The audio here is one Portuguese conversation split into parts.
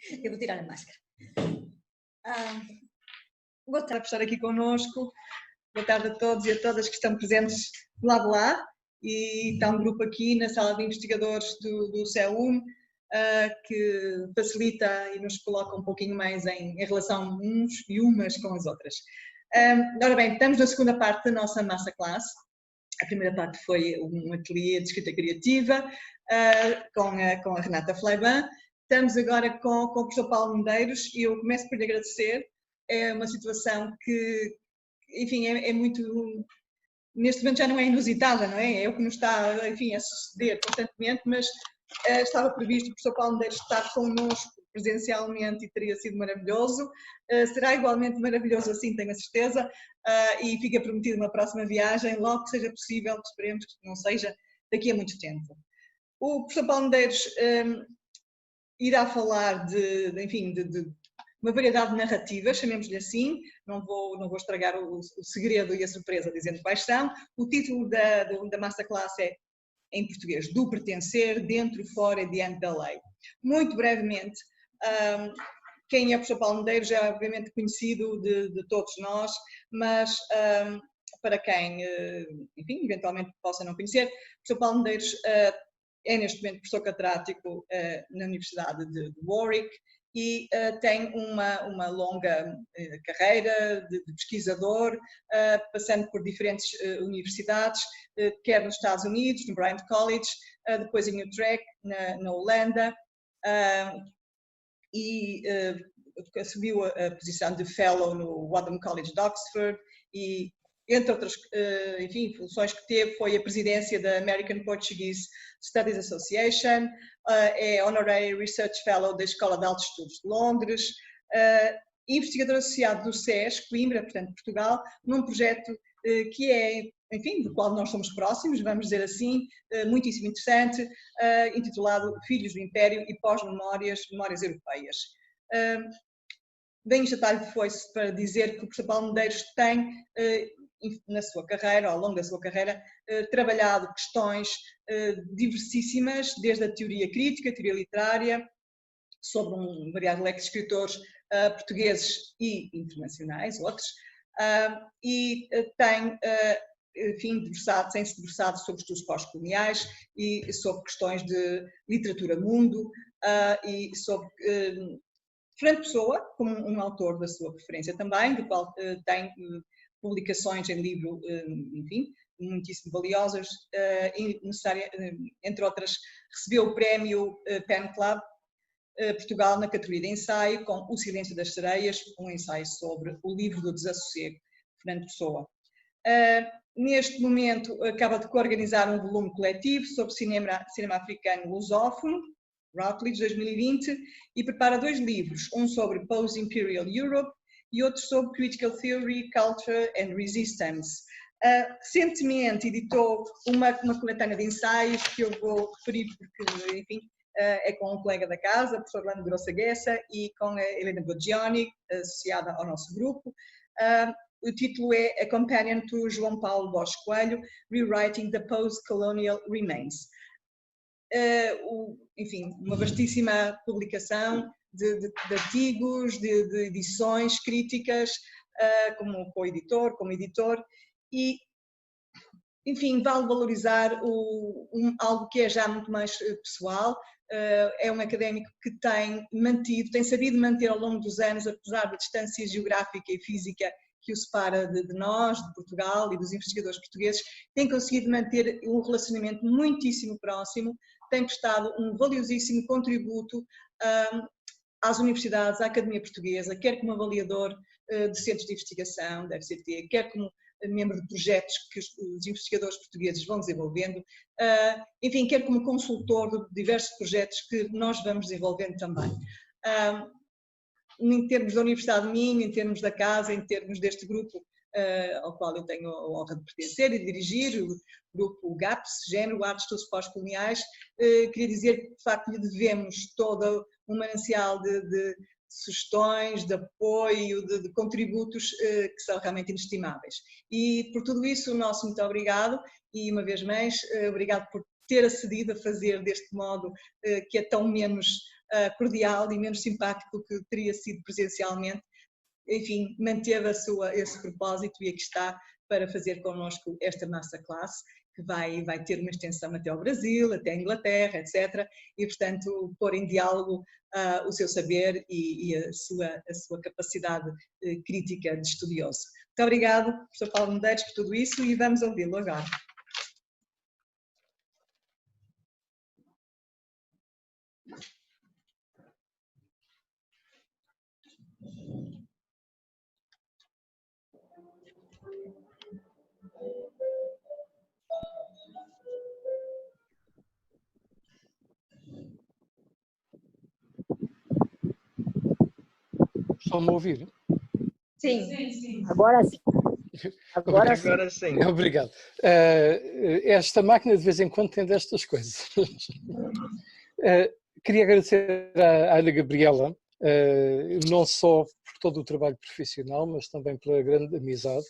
Eu vou tirar a máscara. Boa tarde por estar aqui connosco. Boa tarde a todos e a todas que estão presentes de lado de lá. E está um grupo aqui na sala de investigadores do CEUM que facilita e nos coloca um pouquinho mais em relação uns e umas com as outras. Ora bem, estamos na segunda parte da nossa Masterclass. A primeira parte foi um ateliê de escrita criativa com a Renata Fleiban. Estamos agora com o professor Paulo Medeiros e eu começo por lhe agradecer. É uma situação que, enfim, é muito, neste momento já não é inusitada, não é? É o que nos está, enfim, a suceder constantemente, mas estava previsto o professor Paulo Medeiros estar connosco presencialmente e teria sido maravilhoso. Será igualmente maravilhoso assim, tenho a certeza, e fica prometido uma próxima viagem, logo que seja possível, esperemos que não seja daqui a muito tempo. O professor Paulo Medeiros irá falar de uma variedade de narrativas, chamemos-lhe assim, não vou estragar o segredo e a surpresa dizendo quais são. O título da Masterclass é, em português, Do Pertencer, Dentro, Fora e Diante da Lei. Muito brevemente, quem é o professor Paulo Medeiros é obviamente conhecido de todos nós, mas para quem, enfim, eventualmente possa não conhecer, o professor Paulo Medeiros é neste momento professor catedrático na Universidade de Warwick e tem uma longa carreira de pesquisador, passando por diferentes universidades, quer nos Estados Unidos, no Bryant College, depois em Utrecht, na Holanda, e assumiu a posição de Fellow no Wadham College de Oxford e, entre outras, enfim, funções que teve, foi a presidência da American Portuguese Studies Association, é Honorary Research Fellow da Escola de Altos Estudos de Londres, investigador associado do SES, Coimbra, portanto, Portugal, num projeto que é, enfim, do qual nós somos próximos, vamos dizer assim, muitíssimo interessante, intitulado Filhos do Império e Pós-Memórias, Memórias Europeias. Bem, isto foi-se para dizer que o professor Paulo Medeiros tem, na sua carreira, ao longo da sua carreira, trabalhado questões diversíssimas, desde a teoria crítica, a teoria literária, sobre um variado leque de escritores portugueses e internacionais, outros, e tem, enfim, tem-se debruçado sobre estudos pós-coloniais e sobre questões de literatura mundo e sobre Fernando Pessoa, como um autor da sua preferência também, do qual tem publicações em livro, enfim, muitíssimo valiosas, e entre outras, recebeu o prémio Pen Club Portugal na categoria de ensaio, com O Silêncio das Sereias, um ensaio sobre o livro do desassossego, Fernando Pessoa. Neste momento, acaba de coorganizar um volume coletivo sobre cinema africano lusófono, Routledge 2020, e prepara 2 livros, um sobre Post-Imperial Europe e outro sobre Critical Theory, Culture and Resistance. Recentemente editou uma coletânea de ensaios que eu vou referir porque, enfim, é com um colega da casa, o professor Orlando Grossa Guessa, e com a Helena Boggioni, associada ao nosso grupo. O título é A Companion to João Paulo Borges Coelho, Rewriting the Post-Colonial Remains. Enfim, uma vastíssima publicação de artigos, de edições críticas, como co-editor, como editor, e, enfim, vale valorizar algo que é já muito mais pessoal. É um académico que tem sabido manter ao longo dos anos, apesar da distância geográfica e física que o separa de nós, de Portugal e dos investigadores portugueses, tem conseguido manter um relacionamento muitíssimo próximo, tem prestado um valiosíssimo contributo às universidades, à Academia Portuguesa, quer como avaliador de centros de investigação da FCT, quer como membro de projetos que os investigadores portugueses vão desenvolvendo, enfim, quer como consultor de diversos projetos que nós vamos desenvolvendo também. Em termos da Universidade de Minho, em termos da casa, em termos deste grupo ao qual eu tenho a honra de pertencer e dirigir, o grupo GAPS, Género, Arte, Estudos Pós-Coloniais, queria dizer que de facto lhe devemos todo um manancial de sugestões, de apoio, de contributos que são realmente inestimáveis. E por tudo isso, o nosso muito obrigado e uma vez mais, obrigado por ter acedido a fazer deste modo que é tão menos cordial e menos simpático do que teria sido presencialmente. Enfim, manteve esse propósito e aqui está para fazer connosco esta masterclass, que vai ter uma extensão até ao Brasil, até a Inglaterra, etc. E, portanto, pôr em diálogo o seu saber e a sua capacidade crítica de estudioso. Muito obrigado, professor Paulo Medeiros, por tudo isso e vamos ouvi-lo agora. Estão-me a ouvir? Sim, agora sim. Agora sim. Obrigado. Esta máquina de vez em quando tem destas coisas. Queria agradecer à Ana Gabriela, não só por todo o trabalho profissional, mas também pela grande amizade,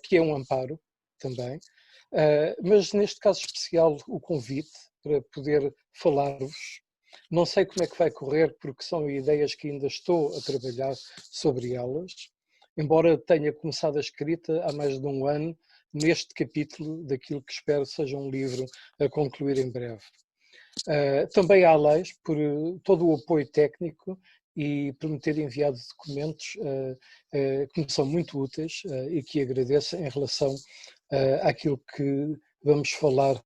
que é um amparo também. Mas neste caso especial o convite para poder falar-vos. Não sei como é que vai correr, porque são ideias que ainda estou a trabalhar sobre elas, embora tenha começado a escrita há mais de um ano, neste capítulo daquilo que espero seja um livro a concluir em breve. Também à Leis por todo o apoio técnico e por me ter enviado documentos que me são muito úteis e que agradeço em relação àquilo que vamos falar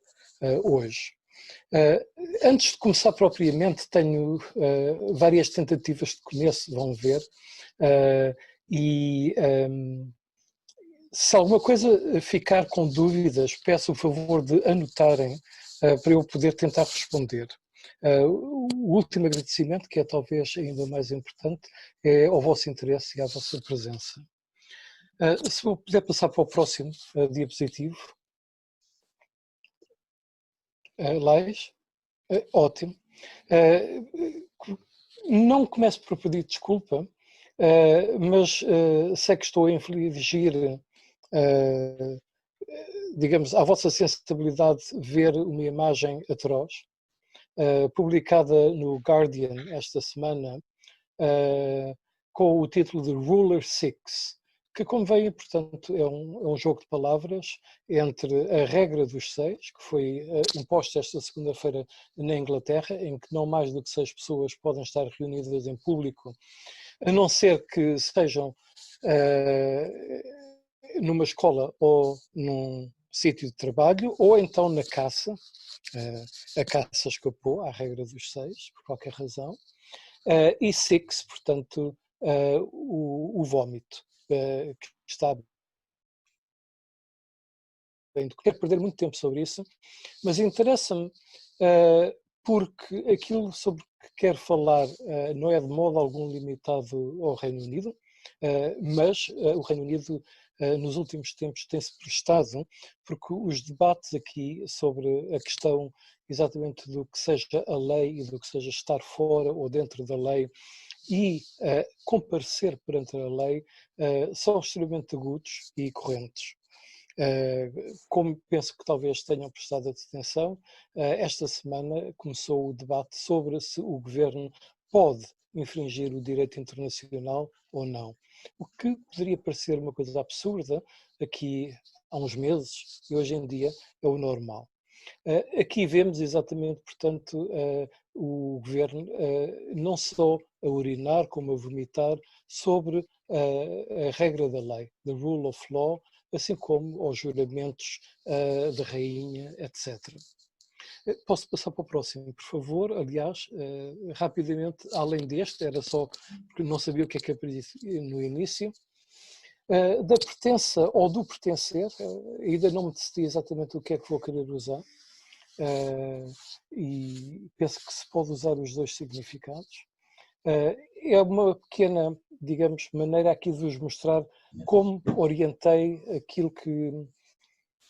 hoje. Antes de começar propriamente, tenho várias tentativas de começo, vão ver, se alguma coisa ficar com dúvidas, peço o favor de anotarem para eu poder tentar responder. O último agradecimento, que é talvez ainda mais importante, é ao vosso interesse e à vossa presença. Se eu puder passar para o próximo diapositivo. Leis. Ótimo. Não começo por pedir desculpa, mas sei que estou a infligir, digamos, à vossa sensibilidade ver uma imagem atroz, publicada no Guardian esta semana, com o título de Ruler 6, que convém, portanto, é um jogo de palavras entre a regra dos 6, que foi imposta esta segunda-feira na Inglaterra, em que não mais do que 6 pessoas podem estar reunidas em público, a não ser que sejam numa escola ou num sítio de trabalho, ou então na caça. A caça escapou à regra dos 6, por qualquer razão. E 6, portanto, o vómito, que está bem. Quero perder muito tempo sobre isso, mas interessa-me porque aquilo sobre que quero falar não é de modo algum limitado ao Reino Unido, mas o Reino Unido nos últimos tempos tem-se prestado, porque os debates aqui sobre a questão exatamente do que seja a lei e do que seja estar fora ou dentro da lei e comparecer perante a lei são extremamente agudos e correntes. Como penso que talvez tenham prestado atenção, esta semana começou o debate sobre se o governo pode infringir o direito internacional ou não. O que poderia parecer uma coisa absurda aqui há uns meses e hoje em dia é o normal. Aqui vemos exatamente, portanto, o governo não só a urinar como a vomitar sobre a regra da lei, the rule of law, assim como aos juramentos da rainha, etc. Posso passar para o próximo, por favor? Aliás, rapidamente, além deste, era só porque não sabia o que é que aparecia no início, da pertença ou do pertencer, ainda não me decidi exatamente o que é que vou querer usar, e penso que se pode usar os dois significados. É uma pequena, digamos, maneira aqui de vos mostrar como orientei aquilo que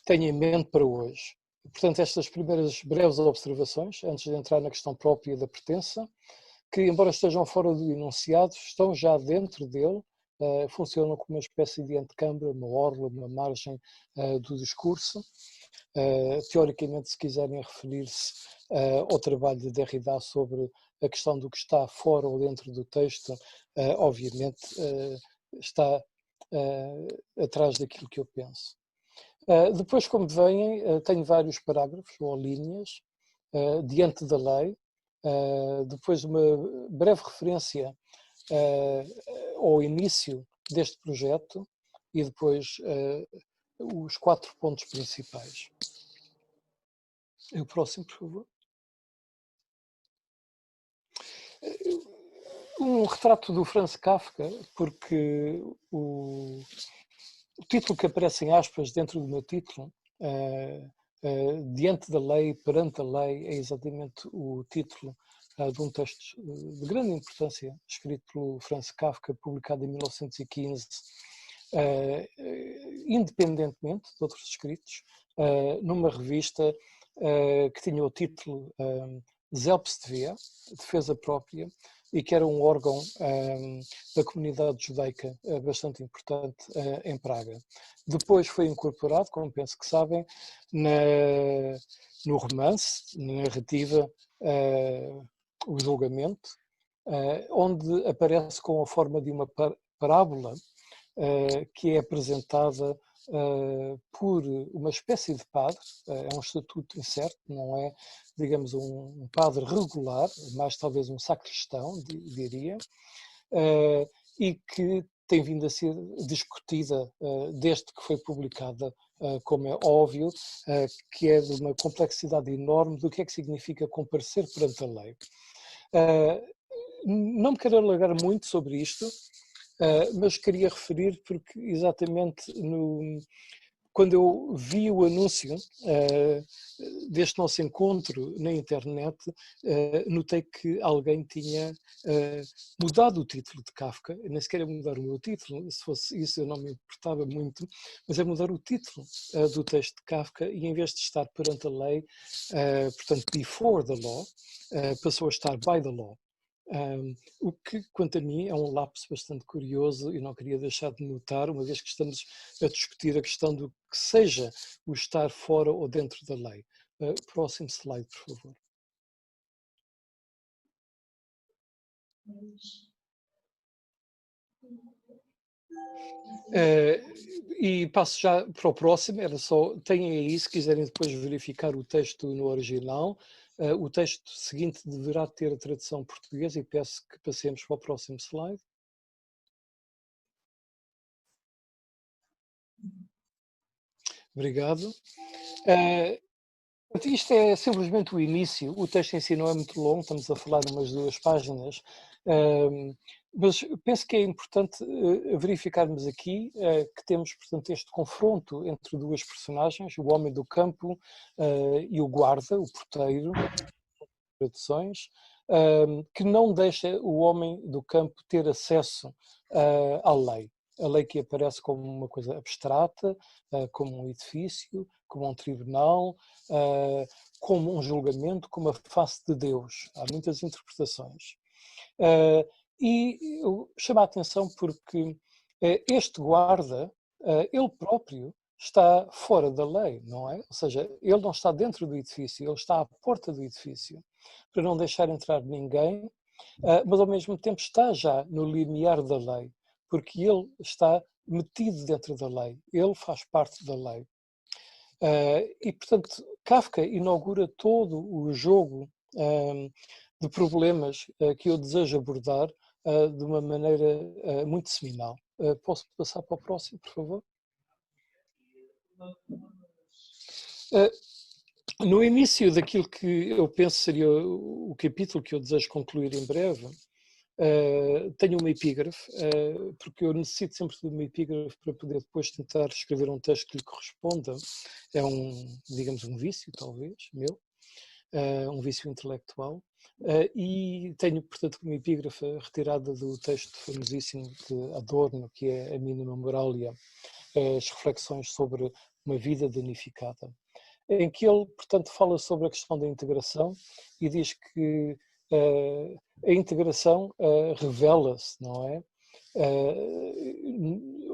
tenho em mente para hoje. Portanto, estas primeiras breves observações, antes de entrar na questão própria da pertença, que embora estejam fora do enunciado, estão já dentro dele, funcionam como uma espécie de antecâmara, uma orla, uma margem do discurso. Teoricamente, se quiserem referir-se ao trabalho de Derrida sobre a questão do que está fora ou dentro do texto, obviamente está atrás daquilo que eu penso. Depois, como veem, tenho vários parágrafos ou linhas diante da lei, depois uma breve referência ao início deste projeto e depois os 4 pontos principais. O próximo, por favor. Um retrato do Franz Kafka, porque o título que aparece em aspas dentro do meu título, diante da lei, perante a lei, é exatamente o título de um texto de grande importância, escrito pelo Franz Kafka, publicado em 1915, independentemente de outros escritos, numa revista que tinha o título Selbstwehr, Defesa Própria, e que era um órgão da comunidade judaica bastante importante em Praga. Depois foi incorporado, como penso que sabem, no romance, na narrativa, o julgamento, onde aparece com a forma de uma parábola que é apresentada por uma espécie de padre, é um estatuto incerto, não é, digamos, um padre regular, mais talvez um sacristão, diria, e que tem vindo a ser discutida desde que foi publicada, como é óbvio, que é de uma complexidade enorme do que é que significa comparecer perante a lei. Não me quero alargar muito sobre isto, mas queria referir porque exatamente quando eu vi o anúncio deste nosso encontro na internet, notei que alguém tinha mudado o título de Kafka. Eu nem sequer ia mudar o meu título, se fosse isso eu não me importava muito, mas é mudar o título do texto de Kafka e em vez de estar perante a lei, portanto, before the law, passou a estar by the law. O que, quanto a mim, é um lapso bastante curioso e não queria deixar de notar, uma vez que estamos a discutir a questão do que seja o estar fora ou dentro da lei. Próximo slide, por favor. E passo já para o próximo, era só, tenham aí, se quiserem depois verificar o texto no original, o texto seguinte deverá ter a tradução portuguesa e peço que passemos para o próximo slide. Obrigado. Isto é simplesmente o início, o texto em si não é muito longo, estamos a falar de umas 2 páginas, mas penso que é importante verificarmos aqui que temos, portanto, este confronto entre 2 personagens, o homem do campo e o guarda, o porteiro, traduções, que não deixa o homem do campo ter acesso à lei. A lei que aparece como uma coisa abstrata, como um edifício, como um tribunal, como um julgamento, como a face de Deus. Há muitas interpretações. E eu chamo a atenção porque este guarda, ele próprio, está fora da lei, não é? Ou seja, ele não está dentro do edifício, ele está à porta do edifício, para não deixar entrar ninguém, mas ao mesmo tempo está já no limiar da lei, porque ele está metido dentro da lei, ele faz parte da lei. E, portanto, Kafka inaugura todo o jogo de problemas que eu desejo abordar de uma maneira muito seminal. Posso passar para o próximo, por favor? No início daquilo que eu penso seria o capítulo que eu desejo concluir em breve, tenho uma epígrafe, porque eu necessito sempre de uma epígrafe para poder depois tentar escrever um texto que lhe corresponda. É digamos, um vício, talvez, meu, um vício intelectual. E tenho, portanto, uma epígrafe retirada do texto famosíssimo de Adorno, que é a Minima Moralia, as reflexões sobre uma vida danificada, em que ele, portanto, fala sobre a questão da integração e diz que a integração revela-se, não é?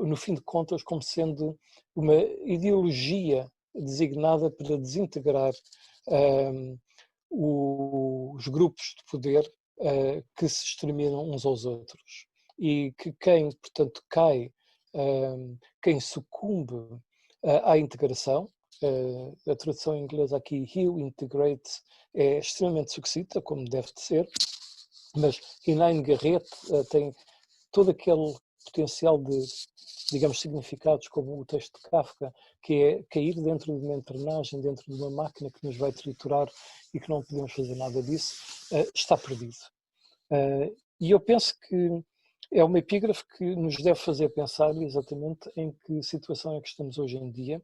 No fim de contas, como sendo uma ideologia designada para desintegrar os grupos de poder que se exterminam uns aos outros. E que quem, portanto, quem sucumbe à integração, a tradução em inglês aqui, he who integrates, é extremamente succinta, como deve de ser, mas Hinein-Garret tem todo aquele potencial de, digamos, significados, como o texto de Kafka, que é cair dentro de uma engrenagem, dentro de uma máquina que nos vai triturar e que não podemos fazer nada disso, está perdido. E eu penso que é uma epígrafe que nos deve fazer pensar exatamente em que situação é que estamos hoje em dia,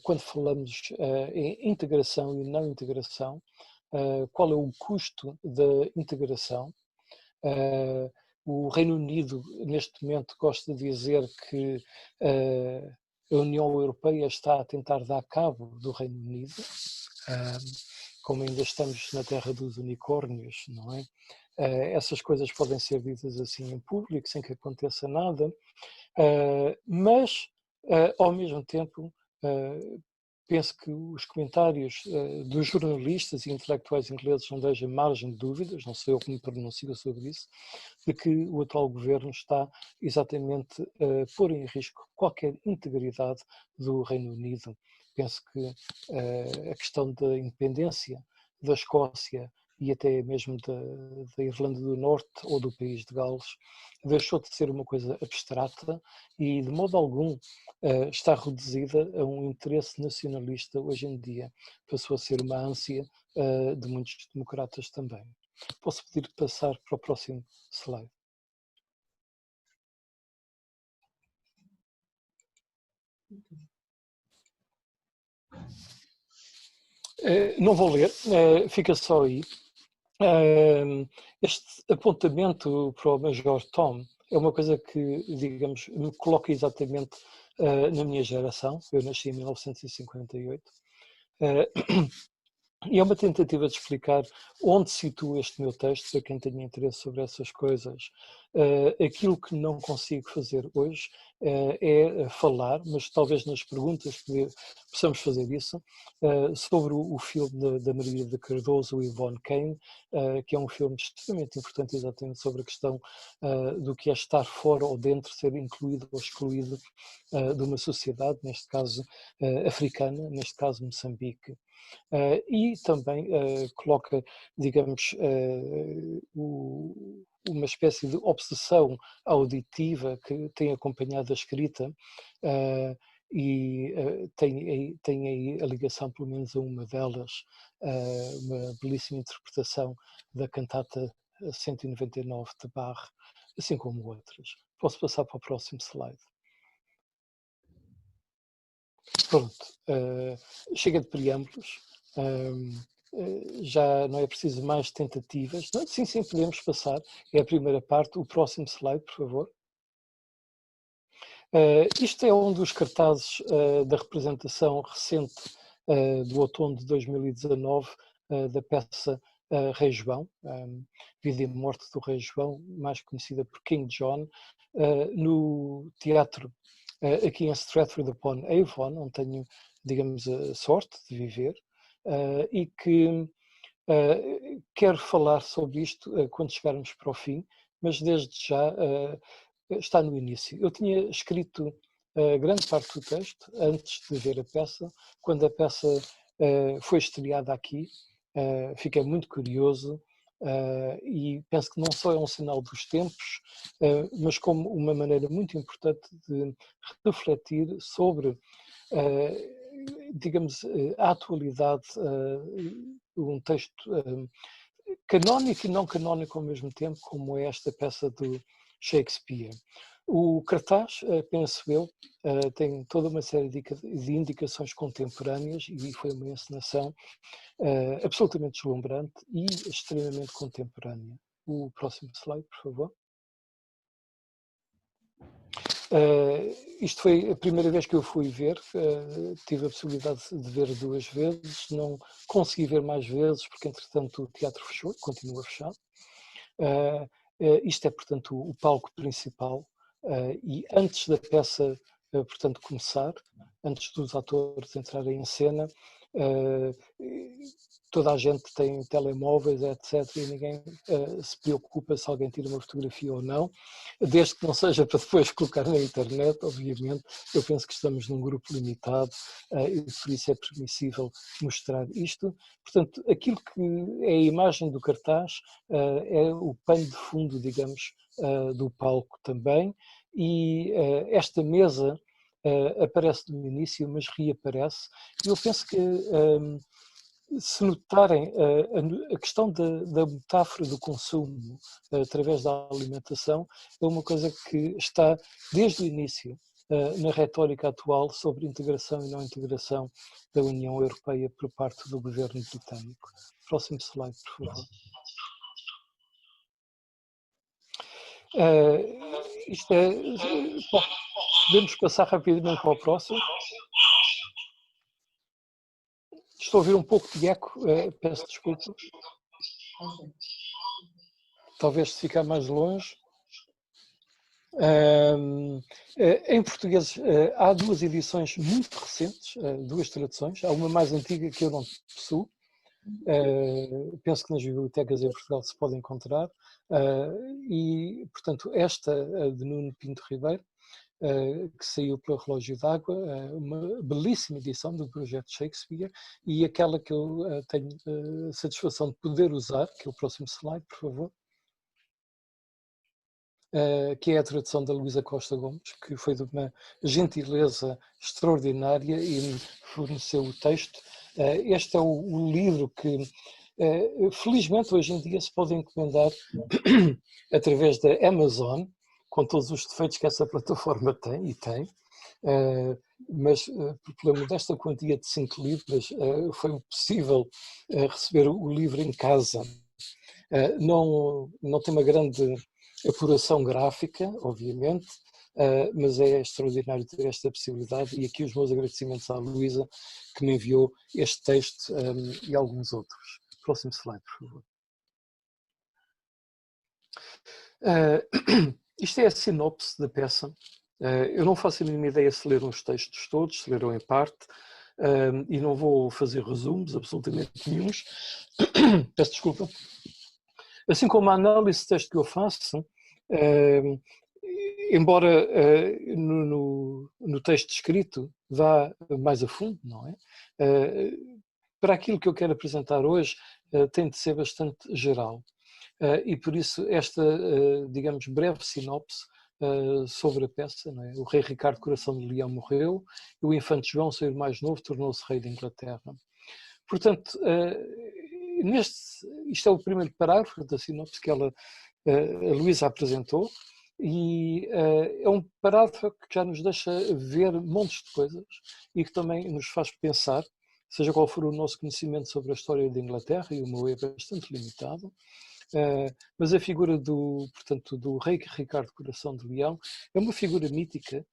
quando falamos em integração e não integração, qual é o custo da integração. O Reino Unido, neste momento, gosta de dizer que a União Europeia está a tentar dar cabo do Reino Unido, como ainda estamos na terra dos unicórnios, não é? Essas coisas podem ser ditas assim em público, sem que aconteça nada, mas, ao mesmo tempo, penso que os comentários dos jornalistas e intelectuais ingleses não deixam margem de dúvidas, não sei eu que me pronuncio sobre isso, de que o atual governo está exatamente a pôr em risco qualquer integridade do Reino Unido. Penso que a questão da independência da Escócia e até mesmo da Irlanda do Norte ou do país de Gales deixou de ser uma coisa abstrata e de modo algum está reduzida a um interesse nacionalista hoje em dia. Passou a ser uma ânsia de muitos democratas também. Posso pedir passar para o próximo slide. Não vou ler, fica só aí. Este apontamento para o Major Tom é uma coisa que, digamos, me coloca exatamente na minha geração. Eu nasci em 1958. E é uma tentativa de explicar onde situo este meu texto, para quem tenha interesse sobre essas coisas. Aquilo que não consigo fazer hoje é falar, mas talvez nas perguntas possamos fazer isso, sobre o filme da Maria de Cardoso e Yvonne Kane, que é um filme extremamente importante exatamente sobre a questão do que é estar fora ou dentro, ser incluído ou excluído de uma sociedade, neste caso africana, neste caso Moçambique. E também coloca, digamos, uma espécie de obsessão auditiva que tem acompanhado a escrita e tem aí a ligação, pelo menos a uma delas, uma belíssima interpretação da cantata 199 de Bach, assim como outras. Posso passar para o próximo slide? Pronto, chega de preâmbulos, já não é preciso mais tentativas. Não, sim, podemos passar, é a primeira parte. O próximo slide, por favor. Isto é um dos cartazes da representação recente do outono de 2019 da peça Rei João, Vida e Morte do Rei João, mais conhecida por King John, no teatro aqui em Stratford-upon-Avon, onde tenho, digamos, a sorte de viver, e que quero falar sobre isto quando chegarmos para o fim, mas desde já está no início. Eu tinha escrito grande parte do texto antes de ver a peça. Quando a peça foi estreada aqui, fiquei muito curioso e penso que não só é um sinal dos tempos, mas como uma maneira muito importante de refletir sobre, digamos, a atualidade, um texto canónico e não canónico ao mesmo tempo, como é esta peça do Shakespeare. O cartaz, penso eu, tem toda uma série de indicações contemporâneas e foi uma encenação absolutamente deslumbrante e extremamente contemporânea. O próximo slide, por favor. Isto foi a primeira vez que eu fui ver, tive a possibilidade de ver 2 vezes, não consegui ver mais vezes porque entretanto o teatro fechou, continua fechado. Isto é, portanto, o palco principal e antes da peça, portanto, começar, antes dos atores entrarem em cena, toda a gente tem telemóveis, etc., e ninguém se preocupa se alguém tira uma fotografia ou não, desde que não seja para depois colocar na internet, obviamente. Eu penso que estamos num grupo limitado e por isso é permissível mostrar isto. Portanto, aquilo que é a imagem do cartaz é o pano de fundo, digamos, do palco também, e esta mesa aparece no início, mas reaparece. Eu penso que, se notarem a questão da metáfora do consumo através da alimentação, é uma coisa que está desde o início na retórica atual sobre integração e não integração da União Europeia por parte do governo britânico. Próximo slide, por favor. Isto é... Podemos passar rapidamente para o próximo. Estou a ouvir um pouco de eco, peço desculpa. Talvez se ficar mais longe. Em português há duas edições muito recentes, duas traduções. Há uma mais antiga que eu não possuo. Penso que nas bibliotecas em Portugal se pode encontrar. E, portanto, esta de Nuno Pinto Ribeiro, que saiu pelo Relógio d'Água, uma belíssima edição do projeto Shakespeare, e aquela que eu tenho a satisfação de poder usar, que é o próximo slide, por favor, que é a tradução da Luísa Costa Gomes, que foi de uma gentileza extraordinária e me forneceu o texto. Este é o livro que, felizmente, hoje em dia se pode encomendar através da Amazon, com todos os defeitos que essa plataforma tem, e tem, mas pela modesta quantia de 5 libras foi possível receber o livro em casa. Não tem uma grande apuração gráfica, obviamente, mas é extraordinário ter esta possibilidade, e aqui os meus agradecimentos à Luísa, que me enviou este texto e alguns outros. Próximo slide, por favor. Isto é a sinopse da peça. Eu não faço a mínima ideia se leram os textos todos, se leram em parte, e não vou fazer resumos absolutamente nenhuns. Peço desculpa. Assim como a análise de texto que eu faço, embora no texto escrito vá mais a fundo, não é? Para aquilo que eu quero apresentar hoje, tem de ser bastante geral. E por isso esta, digamos, breve sinopse sobre a peça, não é? O rei Ricardo Coração de Leão morreu e o infante João, seu irmão mais novo, tornou-se rei de Inglaterra. Portanto, isto é o primeiro parágrafo da sinopse que a Luísa apresentou, e é um parágrafo que já nos deixa ver montes de coisas e que também nos faz pensar, seja qual for o nosso conhecimento sobre a história de Inglaterra, e o meu é bastante limitado, mas a figura portanto, do rei Ricardo Coração de Leão é uma figura mítica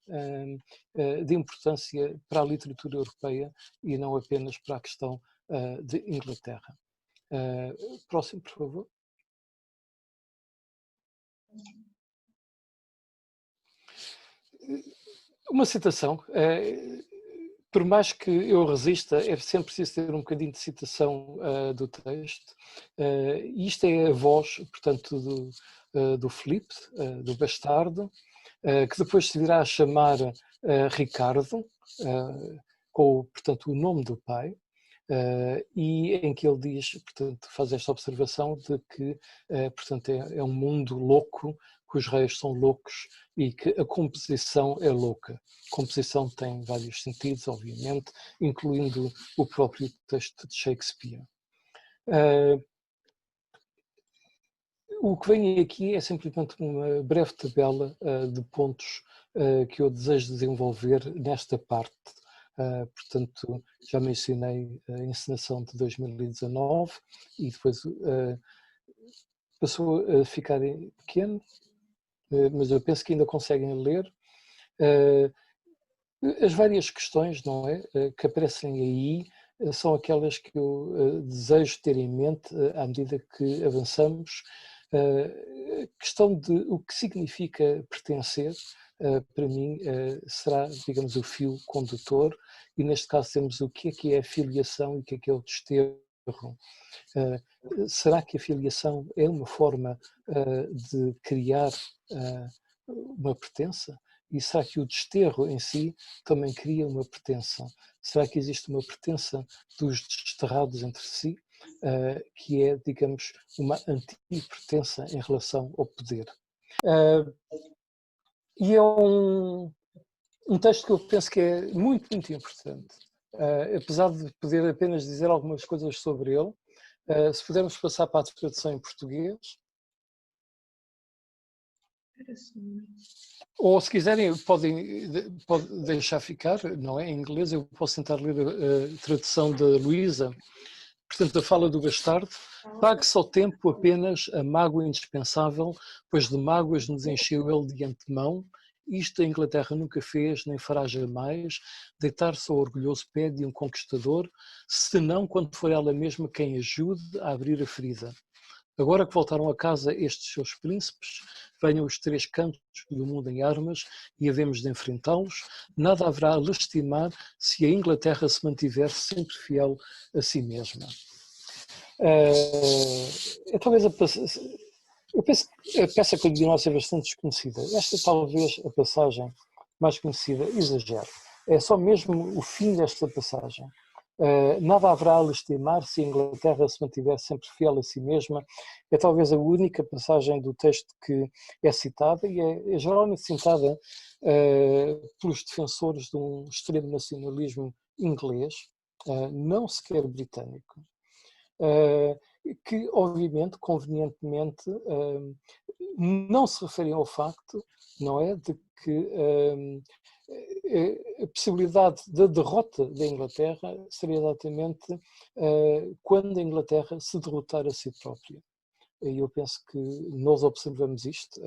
de importância para a literatura europeia e não apenas para a questão de Inglaterra. Próximo, por favor. Uma citação. Por mais que eu resista, é sempre preciso ter um bocadinho de citação do texto. Isto é a voz, portanto, do Filipe, do bastardo, que depois se virá a chamar Ricardo, com, portanto, o nome do pai, e em que ele diz, portanto, faz esta observação de que, portanto, é um mundo louco, que os reis são loucos e que a composição é louca. A composição tem vários sentidos, obviamente, incluindo o próprio texto de Shakespeare. O que vem aqui é simplesmente uma breve tabela de pontos que eu desejo desenvolver nesta parte. Portanto, já mencionei a encenação de 2019 e depois passou a ficar pequeno, mas eu penso que ainda conseguem ler. As várias questões, não é, que aparecem aí são aquelas que eu desejo ter em mente à medida que avançamos. A questão de o que significa pertencer, para mim, será, digamos, o fio condutor, e neste caso temos o que é a filiação e o que é o desterro. Será que a filiação é uma forma de criar uma pertença? E será que o desterro em si também cria uma pertença? Será que existe uma pertença dos desterrados entre si, que é, digamos, uma antipertença em relação ao poder? E é um texto que eu penso que é muito, muito importante. Apesar de poder apenas dizer algumas coisas sobre ele, se pudermos passar para a tradução em português. Ou se quiserem, podem deixar ficar, não é? Em inglês, eu posso tentar ler a tradução da Luísa. Portanto, a fala do bastardo: pague-se ao tempo apenas a mágoa indispensável, pois de mágoas nos encheu ele de antemão. Isto a Inglaterra nunca fez, nem fará jamais, deitar-se ao orgulhoso pé de um conquistador, senão quando for ela mesma quem ajude a abrir a ferida. Agora que voltaram a casa estes seus príncipes, venham os três cantos do mundo em armas e havemos de enfrentá-los, nada haverá a lastimar se a Inglaterra se mantiver sempre fiel a si mesma. Talvez eu penso que a peça continua a ser bastante desconhecida. Esta talvez a passagem mais conhecida, exagero. É só mesmo o fim desta passagem. Nada haverá a lastimar se a Inglaterra se mantiver sempre fiel a si mesma. É talvez a única passagem do texto que é citada, e é geralmente citada pelos defensores de um extremo nacionalismo inglês, não sequer britânico. Que obviamente, convenientemente, não se referem ao facto, não é, de que a possibilidade da derrota da Inglaterra seria exatamente quando a Inglaterra se derrotar a si própria. E eu penso que nós observamos isto.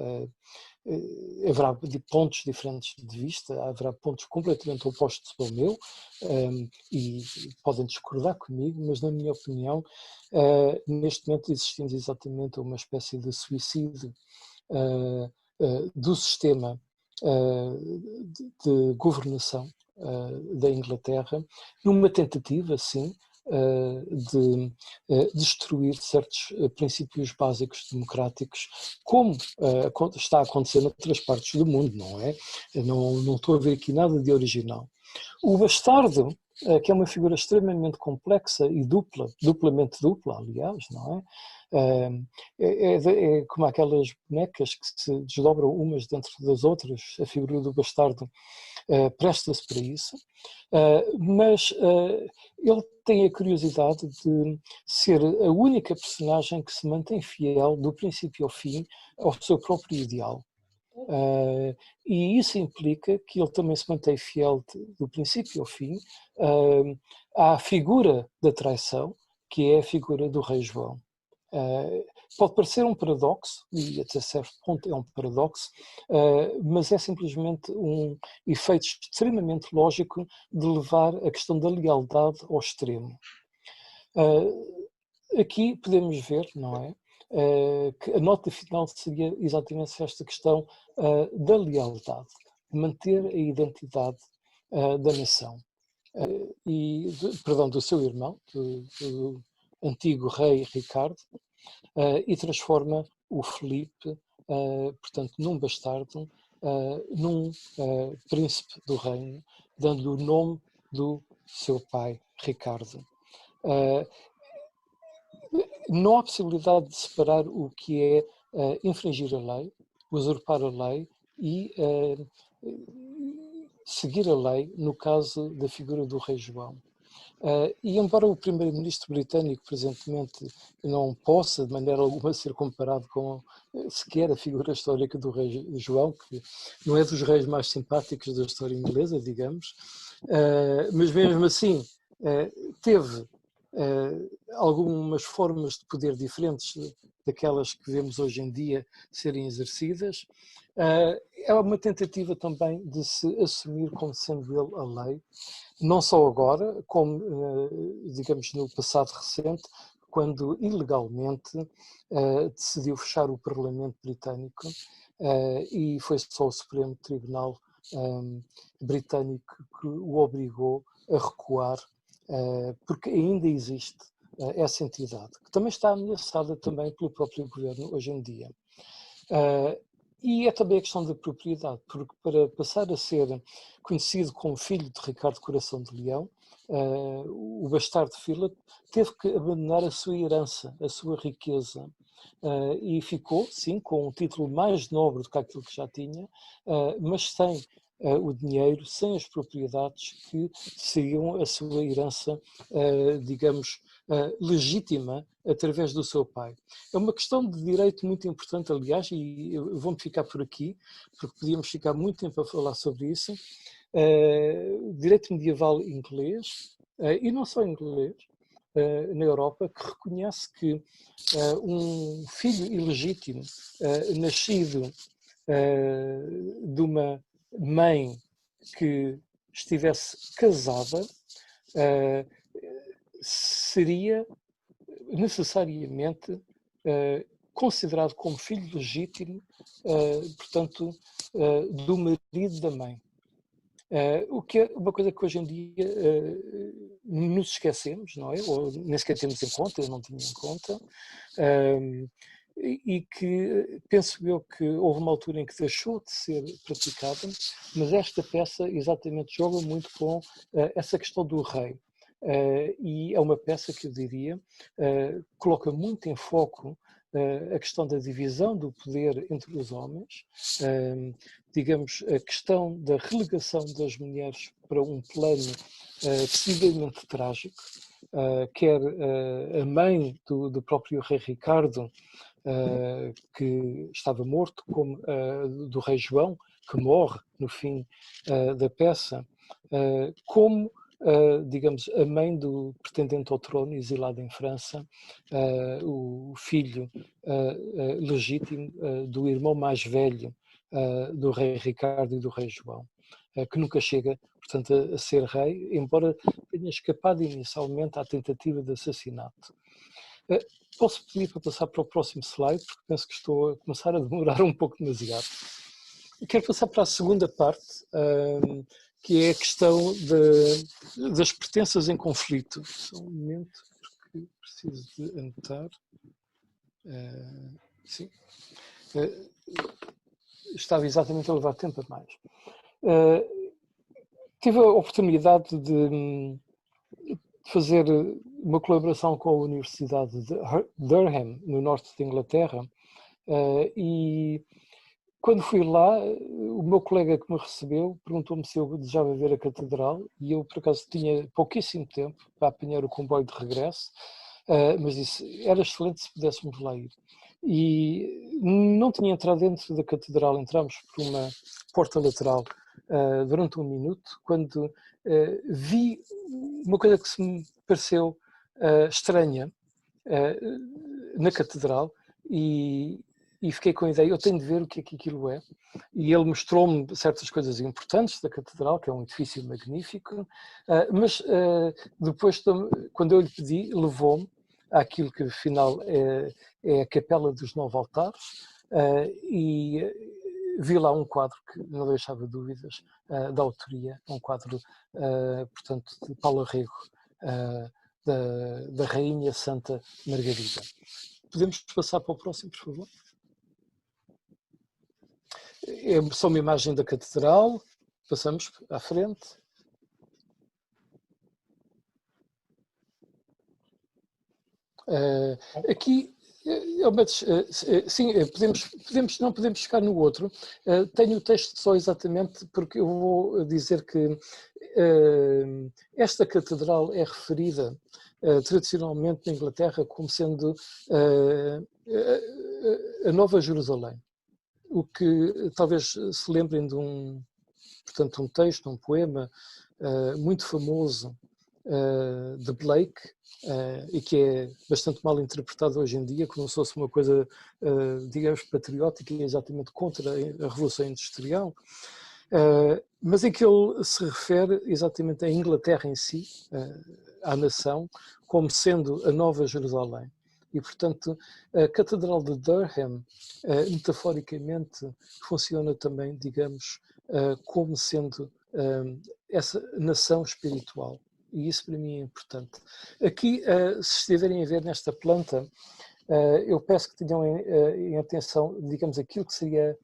Haverá pontos diferentes de vista, haverá pontos completamente opostos ao meu, e podem discordar comigo, mas na minha opinião, neste momento existimos exatamente uma espécie de suicídio do sistema de governação da Inglaterra, numa tentativa, sim, de destruir certos princípios básicos democráticos, como está a acontecer noutras partes do mundo, não é? Não estou a ver aqui nada de original. O bastardo, que é uma figura extremamente complexa e duplamente dupla, aliás, não é? É como aquelas bonecas que se desdobram umas dentro das outras. A figura do bastardo presta-se para isso, mas ele tem a curiosidade de ser a única personagem que se mantém fiel do princípio ao fim ao seu próprio ideal. E isso implica que ele também se mantém fiel do princípio ao fim à figura da traição, que é a figura do rei João. Pode parecer um paradoxo, e até certo ponto é um paradoxo, mas é simplesmente um efeito extremamente lógico de levar a questão da lealdade ao extremo. Aqui podemos ver, não é, que a nota final seria exatamente esta questão da lealdade, de manter a identidade da nação. Do seu irmão, do antigo rei Ricardo, e transforma o Filipe, portanto, num bastardo, num príncipe do reino, dando-lhe o nome do seu pai, Ricardo. Não há possibilidade de separar o que é infringir a lei, usurpar a lei e seguir a lei, no caso da figura do rei João. E embora o primeiro-ministro britânico presentemente não possa de maneira alguma ser comparado com sequer a figura histórica do rei João, que não é dos reis mais simpáticos da história inglesa, digamos, mas mesmo assim teve algumas formas de poder diferentes daquelas que vemos hoje em dia serem exercidas. É uma tentativa também de se assumir como sendo ele a lei, não só agora, como, digamos, no passado recente, quando ilegalmente decidiu fechar o Parlamento britânico e foi só o Supremo Tribunal britânico que o obrigou a recuar, porque ainda existe essa entidade, que também está ameaçada também pelo próprio governo hoje em dia. E é também a questão da propriedade, porque para passar a ser conhecido como filho de Ricardo Coração de Leão, o bastardo Philip teve que abandonar a sua herança, a sua riqueza, e ficou, sim, com um título mais nobre do que aquilo que já tinha, mas sem o dinheiro, sem as propriedades que seriam a sua herança, digamos, legítima através do seu pai. É uma questão de direito muito importante, aliás, e eu vou-me ficar por aqui, porque podíamos ficar muito tempo a falar sobre isso. Direito medieval inglês, e não só inglês, na Europa, que reconhece que um filho ilegítimo, nascido de uma mãe que estivesse casada, seria necessariamente considerado como filho legítimo, portanto, do marido da mãe. O que é uma coisa que hoje em dia nos esquecemos, não é? Ou nem sequer temos em conta, eu não tinha em conta, e que penso eu que houve uma altura em que deixou de ser praticada, mas esta peça exatamente joga muito com essa questão do rei. E é uma peça que eu diria coloca muito em foco a questão da divisão do poder entre os homens, digamos, a questão da relegação das mulheres para um plano decididamente trágico, quer a mãe do próprio rei Ricardo, que estava morto, como do rei João, que morre no fim da peça, como digamos, a mãe do pretendente ao trono, exilado em França, o filho legítimo do irmão mais velho do rei Ricardo e do rei João, que nunca chega, portanto, a ser rei, embora tenha escapado inicialmente à tentativa de assassinato. Posso pedir para passar para o próximo slide, porque penso que estou a começar a demorar um pouco demasiado. Quero passar para a segunda parte, que é a questão das pertenças em conflito. Só um momento, porque preciso de anotar. Sim. Estava exatamente a levar tempo a mais. Tive a oportunidade de fazer uma colaboração com a Universidade de Durham, no norte de Inglaterra, e quando fui lá, o meu colega que me recebeu perguntou-me se eu desejava ver a catedral, e eu, por acaso, tinha pouquíssimo tempo para apanhar o comboio de regresso, mas disse, era excelente se pudéssemos lá ir. E não tinha entrado dentro da catedral, entramos por uma porta lateral durante um minuto, quando vi uma coisa que se me pareceu estranha na catedral, e fiquei com a ideia, eu tenho de ver o que é que aquilo é. E ele mostrou-me certas coisas importantes da catedral, que é um edifício magnífico, mas depois, quando eu lhe pedi, levou-me àquilo que afinal é a Capela dos 9 Altares, e vi lá um quadro que não deixava dúvidas da autoria, um quadro, portanto, de Paulo Rego, da Rainha Santa Margarida. Podemos passar para o próximo, por favor? É só uma imagem da catedral, passamos à frente. Aqui, sim, não podemos ficar no outro. Tenho o texto só exatamente porque eu vou dizer que esta catedral é referida tradicionalmente na Inglaterra como sendo a Nova Jerusalém. O que talvez se lembrem de um texto, um poema muito famoso de Blake, e que é bastante mal interpretado hoje em dia, como se fosse uma coisa, digamos, patriótica e exatamente contra a Revolução Industrial, mas em que ele se refere exatamente à Inglaterra em si, à nação como sendo a Nova Jerusalém. E, portanto, a Catedral de Durham, metaforicamente, funciona também, digamos, como sendo essa nação espiritual. E isso para mim é importante. Aqui, se estiverem a ver nesta planta, eu peço que tenham em atenção, digamos, aquilo que seria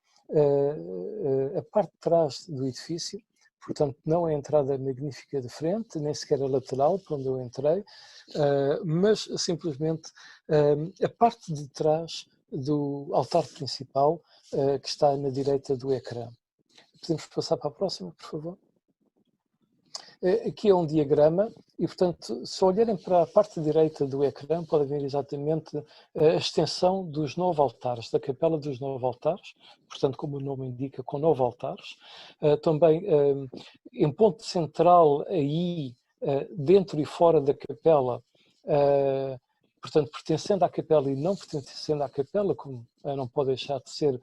a parte de trás do edifício, portanto, não a entrada magnífica de frente, nem sequer a lateral, por onde eu entrei, mas simplesmente a parte de trás do altar principal, que está na direita do ecrã. Podemos passar para a próxima, por favor? Aqui é um diagrama e, portanto, se olharem para a parte direita do ecrã, podem ver exatamente a extensão dos 9 altares, da capela dos 9 altares, portanto, como o nome indica, com 9 altares. Também, em ponto central, aí, dentro e fora da capela, portanto, pertencendo à capela e não pertencendo à capela, como não pode deixar de ser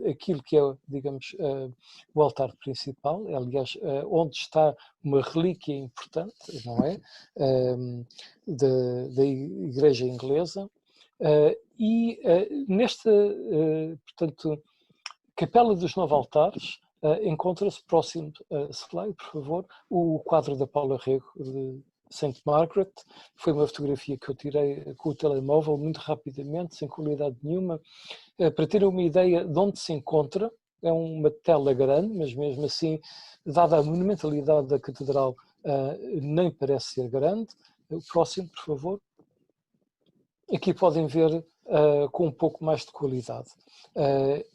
aquilo que é, digamos, o altar principal, aliás, onde está uma relíquia importante, não é? Da Igreja Inglesa. E nesta, portanto, Capela dos 9 Altares, encontra-se próximo, slide, por favor, o quadro da Paula Rego, de St. Margaret. Foi uma fotografia que eu tirei com o telemóvel, muito rapidamente, sem qualidade nenhuma, para terem uma ideia de onde se encontra. É uma tela grande, mas mesmo assim, dada a monumentalidade da catedral, nem parece ser grande. O próximo, por favor. Aqui podem ver com um pouco mais de qualidade.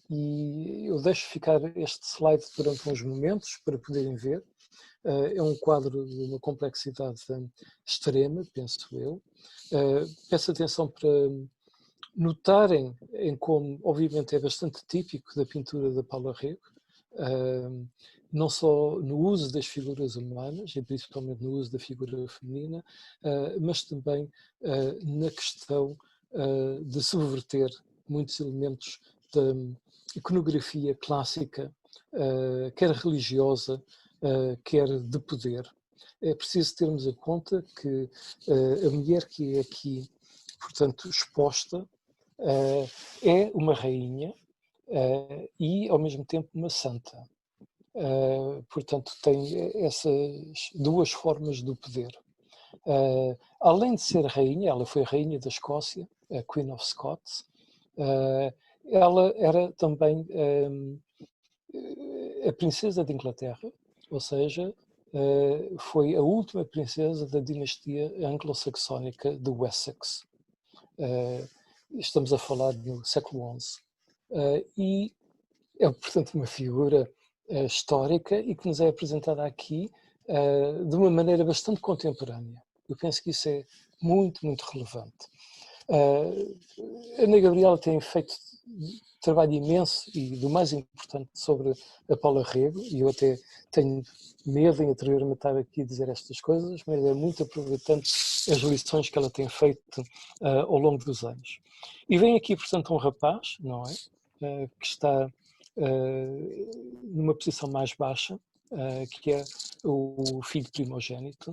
E eu deixo ficar este slide durante uns momentos para poderem ver. É um quadro de uma complexidade extrema, penso eu. Peço atenção para notarem em como, obviamente, é bastante típico da pintura da Paula Rego, não só no uso das figuras humanas, e principalmente no uso da figura feminina, mas também na questão de subverter muitos elementos da iconografia clássica, quer religiosa, quer de poder. É preciso termos em conta que a mulher que é aqui, portanto, exposta, é uma rainha e, ao mesmo tempo, uma santa. Portanto, tem essas duas formas do poder. Além de ser rainha, ela foi rainha da Escócia, a Queen of Scots, ela era também a princesa de Inglaterra, ou seja, foi a última princesa da dinastia anglo-saxónica de Wessex. Estamos a falar no século XI. E é, portanto, uma figura histórica e que nos é apresentada aqui de uma maneira bastante contemporânea. Eu penso que isso é muito, muito relevante. A Ana Gabriela tem feito trabalho imenso e do mais importante sobre a Paula Rego, e eu até tenho medo em atrever-me a estar aqui a dizer estas coisas, mas é muito aproveitante as lições que ela tem feito ao longo dos anos. E vem aqui, portanto, um rapaz, não é? Que está numa posição mais baixa, que é o filho primogênito,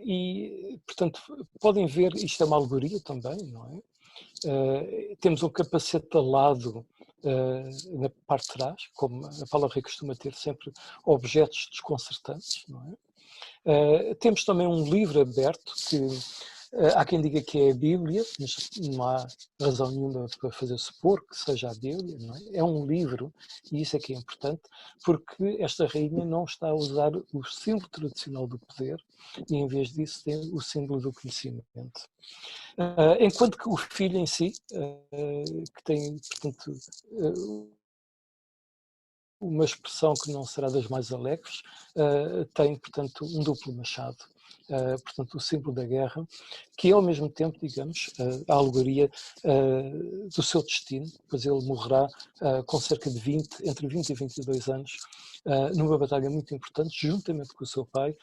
e, portanto, podem ver, isto é uma alegoria também, não é? Temos um capacete alado na parte de trás, como a Paula Rego costuma ter sempre objetos desconcertantes, não é? Temos também um livro aberto que há quem diga que é a Bíblia, mas não há razão nenhuma para fazer supor que seja a Bíblia, não é? É um livro, e isso é que é importante, porque esta rainha não está a usar o símbolo tradicional do poder, e em vez disso tem o símbolo do conhecimento. Enquanto que o filho em si, que tem, portanto, uma expressão que não será das mais alegres, tem, portanto, um duplo machado. Portanto, o símbolo da guerra, que é ao mesmo tempo, digamos, a alegoria do seu destino, pois ele morrerá com cerca de entre 20 e 22 anos, numa batalha muito importante, juntamente com o seu pai,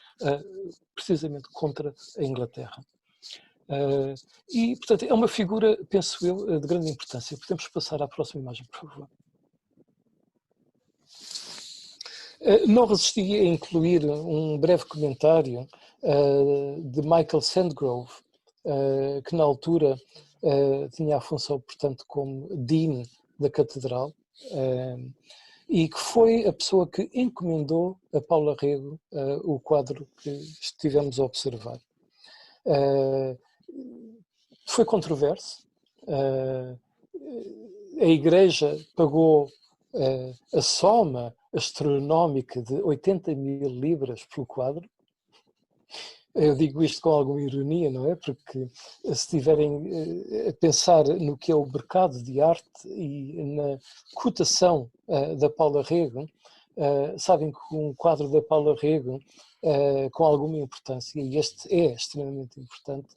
precisamente contra a Inglaterra. E, portanto, é uma figura, penso eu, de grande importância. Podemos passar à próxima imagem, por favor. Não resisti a incluir um breve comentário de Michael Sandgrove, que na altura tinha a função, portanto, como Dean da Catedral, e que foi a pessoa que encomendou a Paula Rego o quadro que estivemos a observar. Foi controverso. A Igreja pagou a soma astronómica de 80.000 libras pelo quadro. Eu digo isto com alguma ironia, não é? Porque se estiverem a pensar no que é o mercado de arte e na cotação da Paula Rego, sabem que um quadro da Paula Rego, com alguma importância, e este é extremamente importante,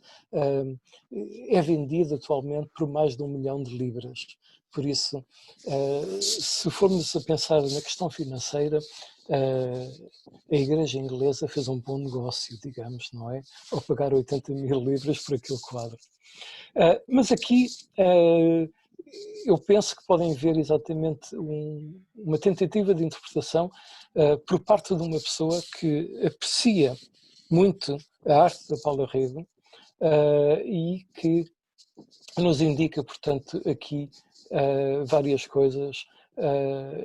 é vendido atualmente por mais de 1 milhão de libras. Por isso, se formos a pensar na questão financeira, a Igreja Inglesa fez um bom negócio, digamos, não é? Ao pagar 80.000 libras por aquele quadro. Mas aqui eu penso que podem ver exatamente uma tentativa de interpretação por parte de uma pessoa que aprecia muito a arte da Paula Rego e que nos indica, portanto, aqui várias coisas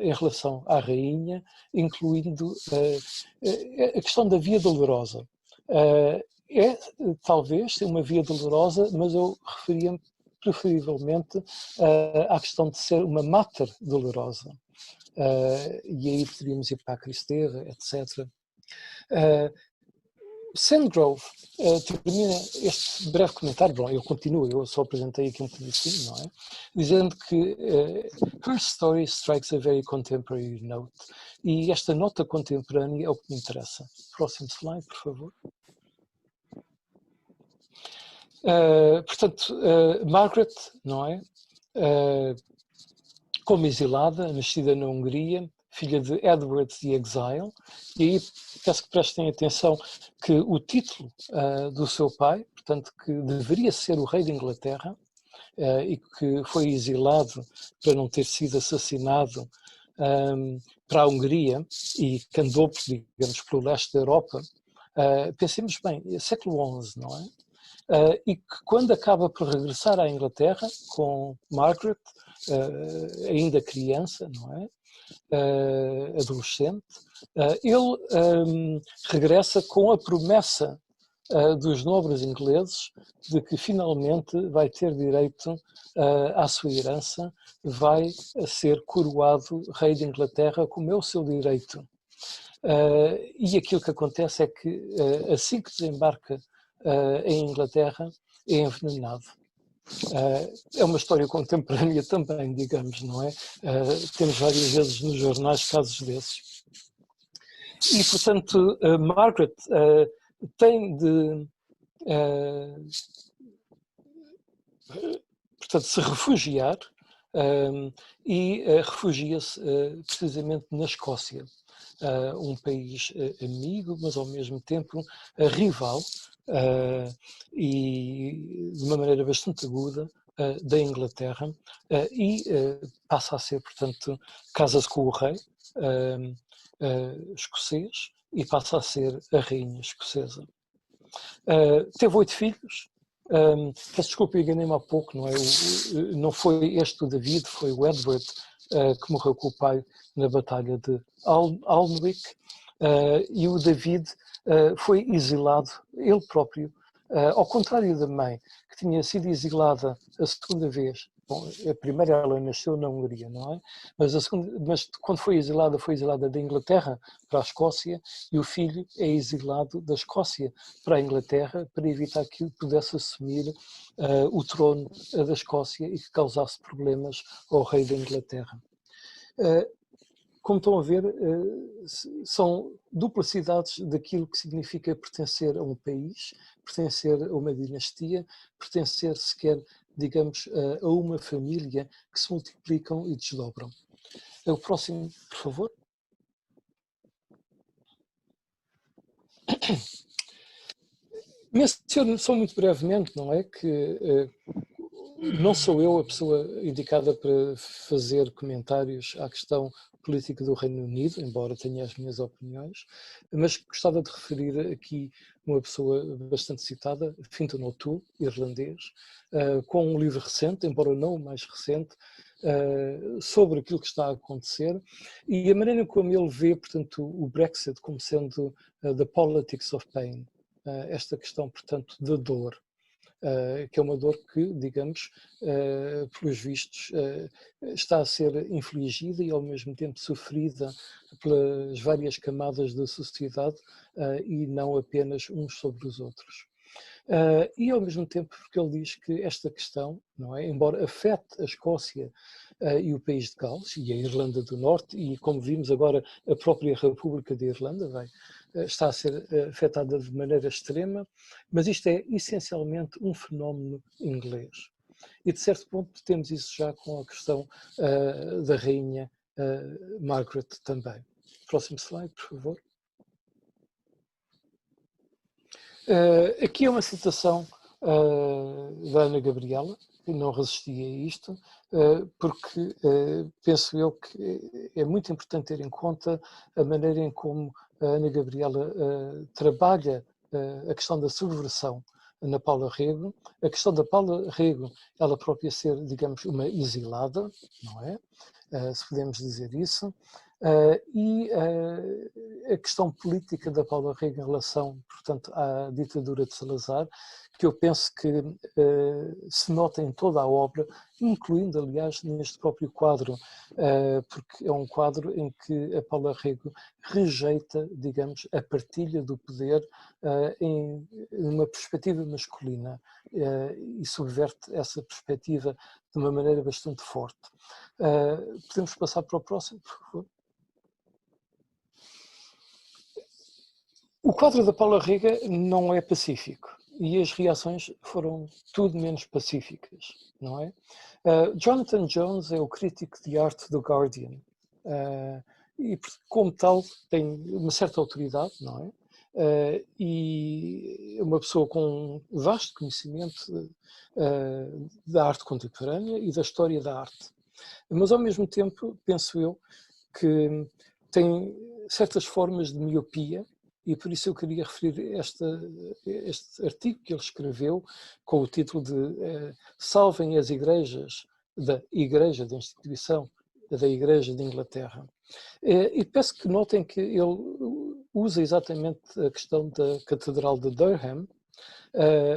em relação à rainha, incluindo a questão da Via Dolorosa. É talvez uma Via Dolorosa, mas eu referia-me preferivelmente à questão de ser uma Mater Dolorosa. E aí poderíamos ir para a Cristeva, etc. Sandgrove termina este breve comentário, bom, eu continuo, eu só apresentei aqui um pedacinho, não é? Dizendo que her story strikes a very contemporary note, e esta nota contemporânea é o que me interessa. Próximo slide, por favor. Portanto, Margaret, não é? Como exilada, nascida na Hungria, filha de Edward the Exile, e aí peço que prestem atenção que o título do seu pai, portanto, que deveria ser o rei da Inglaterra, e que foi exilado para não ter sido assassinado para a Hungria e que andou, digamos, pelo leste da Europa, pensemos bem, século XI, não é? E que quando acaba por regressar à Inglaterra com Margaret, ainda criança, não é? Adolescente, ele regressa com a promessa dos nobres ingleses de que finalmente vai ter direito à sua herança, vai ser coroado rei de Inglaterra, como é o seu direito. E aquilo que acontece é que assim que desembarca em Inglaterra é envenenado. É uma história contemporânea também, digamos, não é? Temos várias vezes nos jornais casos desses. E, portanto, Margaret tem de portanto, se refugiar e refugia-se precisamente na Escócia, um país amigo, mas ao mesmo tempo rival, e de uma maneira bastante aguda, da Inglaterra, e passa a ser, portanto, casa-se com o rei escocês e passa a ser a rainha escocesa. Teve 8 filhos. Peço desculpa, enganei-me há pouco, não é? Não foi este o David, foi o Edward que morreu com o pai na batalha de Alnwick, e o David foi exilado, ele próprio, ao contrário da mãe, que tinha sido exilada a segunda vez. Bom, a primeira ela nasceu na Hungria, não é? Mas quando foi exilada da Inglaterra para a Escócia, e o filho é exilado da Escócia para a Inglaterra para evitar que pudesse assumir o trono da Escócia e que causasse problemas ao rei da Inglaterra. Como estão a ver, são duplicidades daquilo que significa pertencer a um país, pertencer a uma dinastia, pertencer sequer, digamos, a uma família que se multiplicam e desdobram. O próximo, por favor. Menciono só muito brevemente, não é, que não sou eu a pessoa indicada para fazer comentários à questão política do Reino Unido, embora tenha as minhas opiniões, mas gostava de referir aqui uma pessoa bastante citada, Fintan O'Toole, irlandês, com um livro recente, embora não o mais recente, sobre aquilo que está a acontecer e a maneira como ele vê, portanto, o Brexit como sendo the politics of pain, esta questão, portanto, da dor. Que é uma dor que, digamos, pelos vistos, está a ser infligida e ao mesmo tempo sofrida pelas várias camadas da sociedade e não apenas uns sobre os outros. E ao mesmo tempo porque ele diz que esta questão, não é, embora afete a Escócia e o país de Gales e a Irlanda do Norte e, como vimos agora, a própria República da Irlanda está a ser afetada de maneira extrema, mas isto é essencialmente um fenómeno inglês. E de certo ponto temos isso já com a questão da rainha Margaret também. Próximo slide, por favor. Aqui é uma citação da Ana Gabriela, e não resisti a isto, porque penso eu que é muito importante ter em conta a maneira em como a Ana Gabriela trabalha a questão da subversão na Paula Rego, a questão da Paula Rego, ela própria ser, digamos, uma exilada, não é? Se podemos dizer isso, e a questão política da Paula Rego em relação, portanto, à ditadura de Salazar, que eu penso que se nota em toda a obra, incluindo, aliás, neste próprio quadro, porque é um quadro em que a Paula Rego rejeita, digamos, a partilha do poder em uma perspectiva masculina e subverte essa perspectiva de uma maneira bastante forte. Podemos passar para o próximo, por favor? O quadro da Paula Rego não é pacífico e as reações foram tudo menos pacíficas, não é? Jonathan Jones é o crítico de arte do Guardian e, como tal, tem uma certa autoridade, não é? E é uma pessoa com um vasto conhecimento da arte contemporânea e da história da arte. Mas, ao mesmo tempo, penso eu que tem certas formas de miopia e por isso eu queria referir este artigo que ele escreveu com o título de Salvem as Igrejas, da instituição da Igreja de Inglaterra. E peço que notem que ele usa exatamente a questão da Catedral de Durham,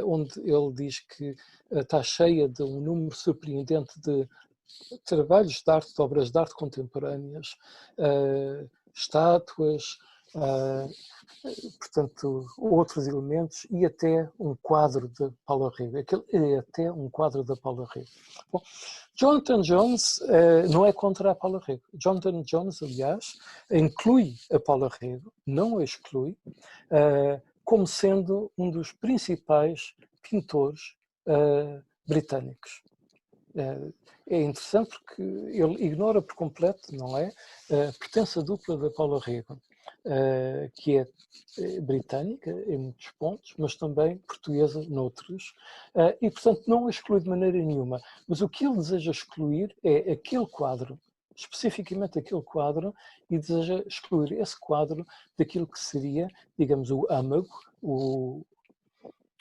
onde ele diz que está cheia de um número surpreendente de trabalhos de arte, de obras de arte contemporâneas, estátuas, portanto, outros elementos e até um quadro de Paula Rego. É até um quadro da Paula Rego. Bom, Jonathan Jones não é contra a Paula Rego. Jonathan Jones, aliás, inclui a Paula Rego, não a exclui, como sendo um dos principais pintores britânicos. É interessante porque ele ignora por completo, não é, a pertença dupla da Paula Rego, que é britânica em muitos pontos, mas também portuguesa noutros, e portanto não a exclui de maneira nenhuma. Mas o que ele deseja excluir é aquele quadro, especificamente aquele quadro, e deseja excluir esse quadro daquilo que seria, digamos, o âmago,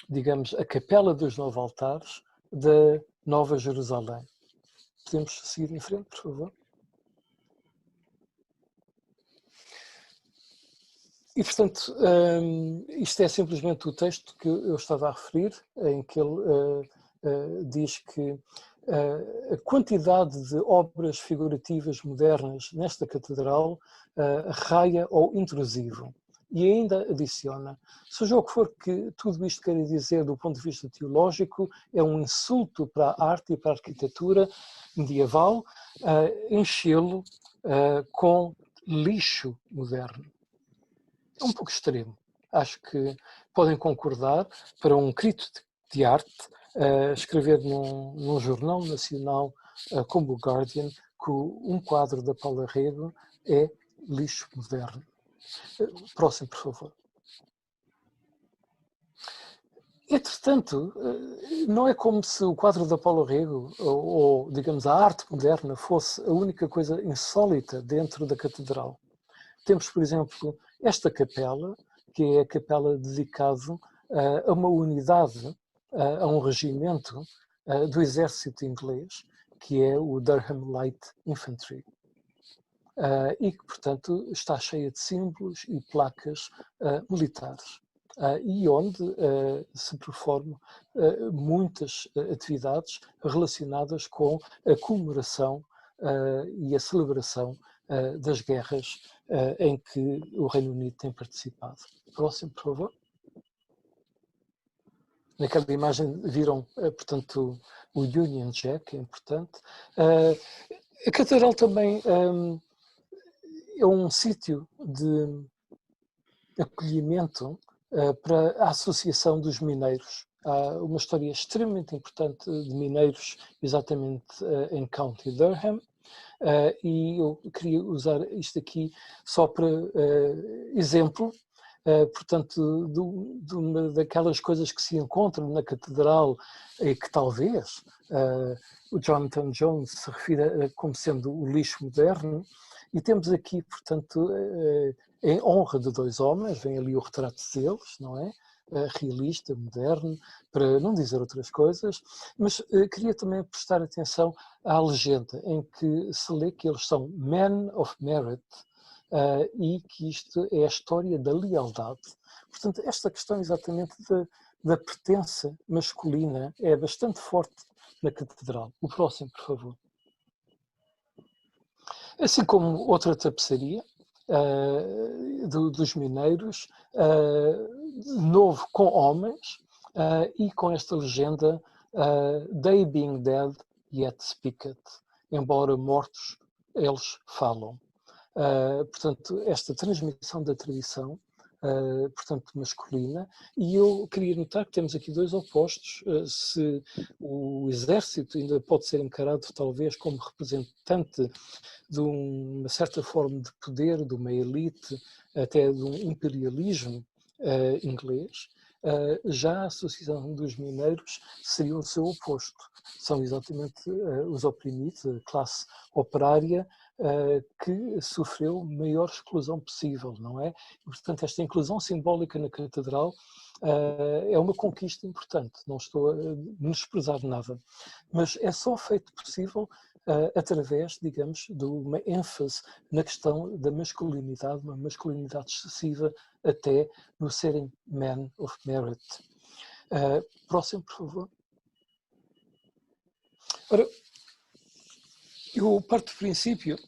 digamos, a capela dos 9 altares da Nova Jerusalém. Podemos seguir em frente, por favor? E, portanto, isto é simplesmente o texto que eu estava a referir, em que ele diz que a quantidade de obras figurativas modernas nesta catedral raia ao intrusivo. E ainda adiciona, seja o que for que tudo isto quer dizer do ponto de vista teológico, é um insulto para a arte e para a arquitetura medieval, enchê-lo com lixo moderno. É um pouco extremo. Acho que podem concordar para um crítico de arte escrever num jornal nacional como o Guardian que um quadro da Paula Rego é lixo moderno. Próximo, por favor. Entretanto, não é como se o quadro da Paula Rego, ou digamos a arte moderna, fosse a única coisa insólita dentro da catedral. Temos, por exemplo, esta capela, que é a capela dedicada a uma unidade, a um regimento do exército inglês, que é o Durham Light Infantry. E que, portanto, está cheia de símbolos e placas militares. E onde se performam muitas atividades relacionadas com a comemoração e a celebração das guerras em que o Reino Unido tem participado. Próximo, por favor. Naquela imagem viram, portanto, o Union Jack, é importante. A catedral também é um sítio de acolhimento para a Associação dos Mineiros. Há uma história extremamente importante de mineiros, exatamente em County Durham, e eu queria usar isto aqui só para exemplo, portanto, de uma daquelas coisas que se encontram na catedral e que talvez o Jonathan Jones se refira como sendo o lixo moderno, e temos aqui, portanto, em honra de dois homens, vem ali o retrato deles, não é? Realista, moderno, para não dizer outras coisas, mas queria também prestar atenção à legenda, em que se lê que eles são Men of Merit, e que isto é a história da lealdade. Portanto, esta questão exatamente da pertença masculina é bastante forte na catedral. O próximo, por favor. Assim como outra tapeçaria dos mineiros, de novo com homens, e com esta legenda They being dead, yet speaketh. Embora mortos, eles falam. Portanto, esta transmissão da tradição, portanto, masculina, e eu queria notar que temos aqui dois opostos. Se o exército ainda pode ser encarado talvez como representante de uma certa forma de poder, de uma elite, até de um imperialismo inglês, já a Associação dos Mineiros seria o seu oposto. São exatamente os oprimidos, a classe operária, que sofreu maior exclusão possível, não é? E, portanto, esta inclusão simbólica na catedral é uma conquista importante, não estou a menosprezar nada, mas é só feito possível através, digamos, de uma ênfase na questão da masculinidade, uma masculinidade excessiva até no serem men of merit. Próximo, por favor. Ora, eu parto do princípio,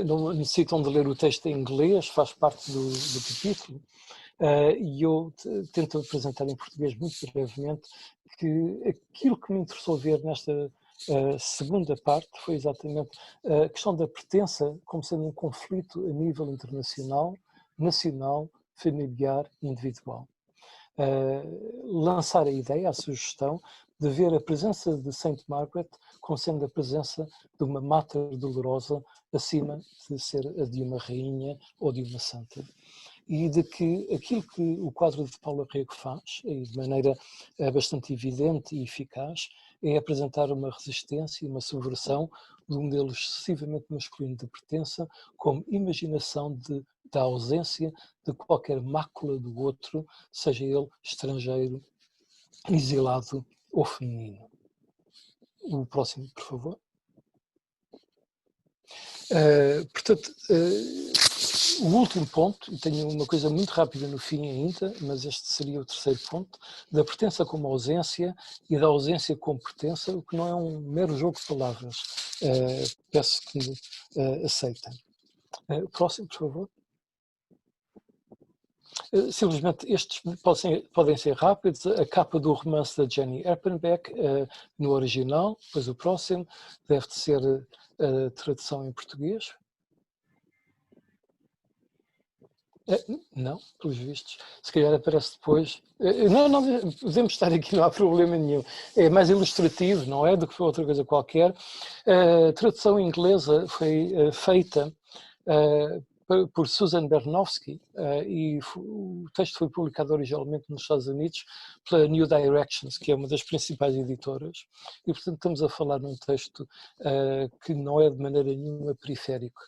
não necessitam de ler o texto em inglês, faz parte do capítulo, e eu tento apresentar em português muito brevemente que aquilo que me interessou ver nesta segunda parte foi exatamente a questão da pertença como sendo um conflito a nível internacional, nacional, familiar e individual. Lançar a ideia, a sugestão, de ver a presença de Saint Margaret como sendo a presença de uma Mater Dolorosa acima de ser a de uma rainha ou de uma santa. E de que aquilo que o quadro de Paula Rego faz, e de maneira bastante evidente e eficaz, é apresentar uma resistência e uma subversão de um modelo excessivamente masculino de pertença, como imaginação da ausência de qualquer mácula do outro, seja ele estrangeiro, exilado ou feminino. O próximo, por favor. Portanto, o último ponto, e tenho uma coisa muito rápida no fim ainda, mas este seria o terceiro ponto, da pertença como ausência e da ausência como pertença, o que não é um mero jogo de palavras. Peço que me aceitem. Próximo, por favor. Simplesmente estes podem ser rápidos. A capa do romance da Jenny Erpenbeck no original, depois o próximo deve ser a tradução em português. Não, pelos vistos. Se calhar aparece depois. Não, podemos estar aqui, não há problema nenhum. É mais ilustrativo, não é? Do que outra coisa qualquer. A tradução inglesa foi feita por Susan Bernofsky, e o texto foi publicado originalmente nos Estados Unidos pela New Directions, que é uma das principais editoras, e portanto estamos a falar num texto que não é de maneira nenhuma periférico.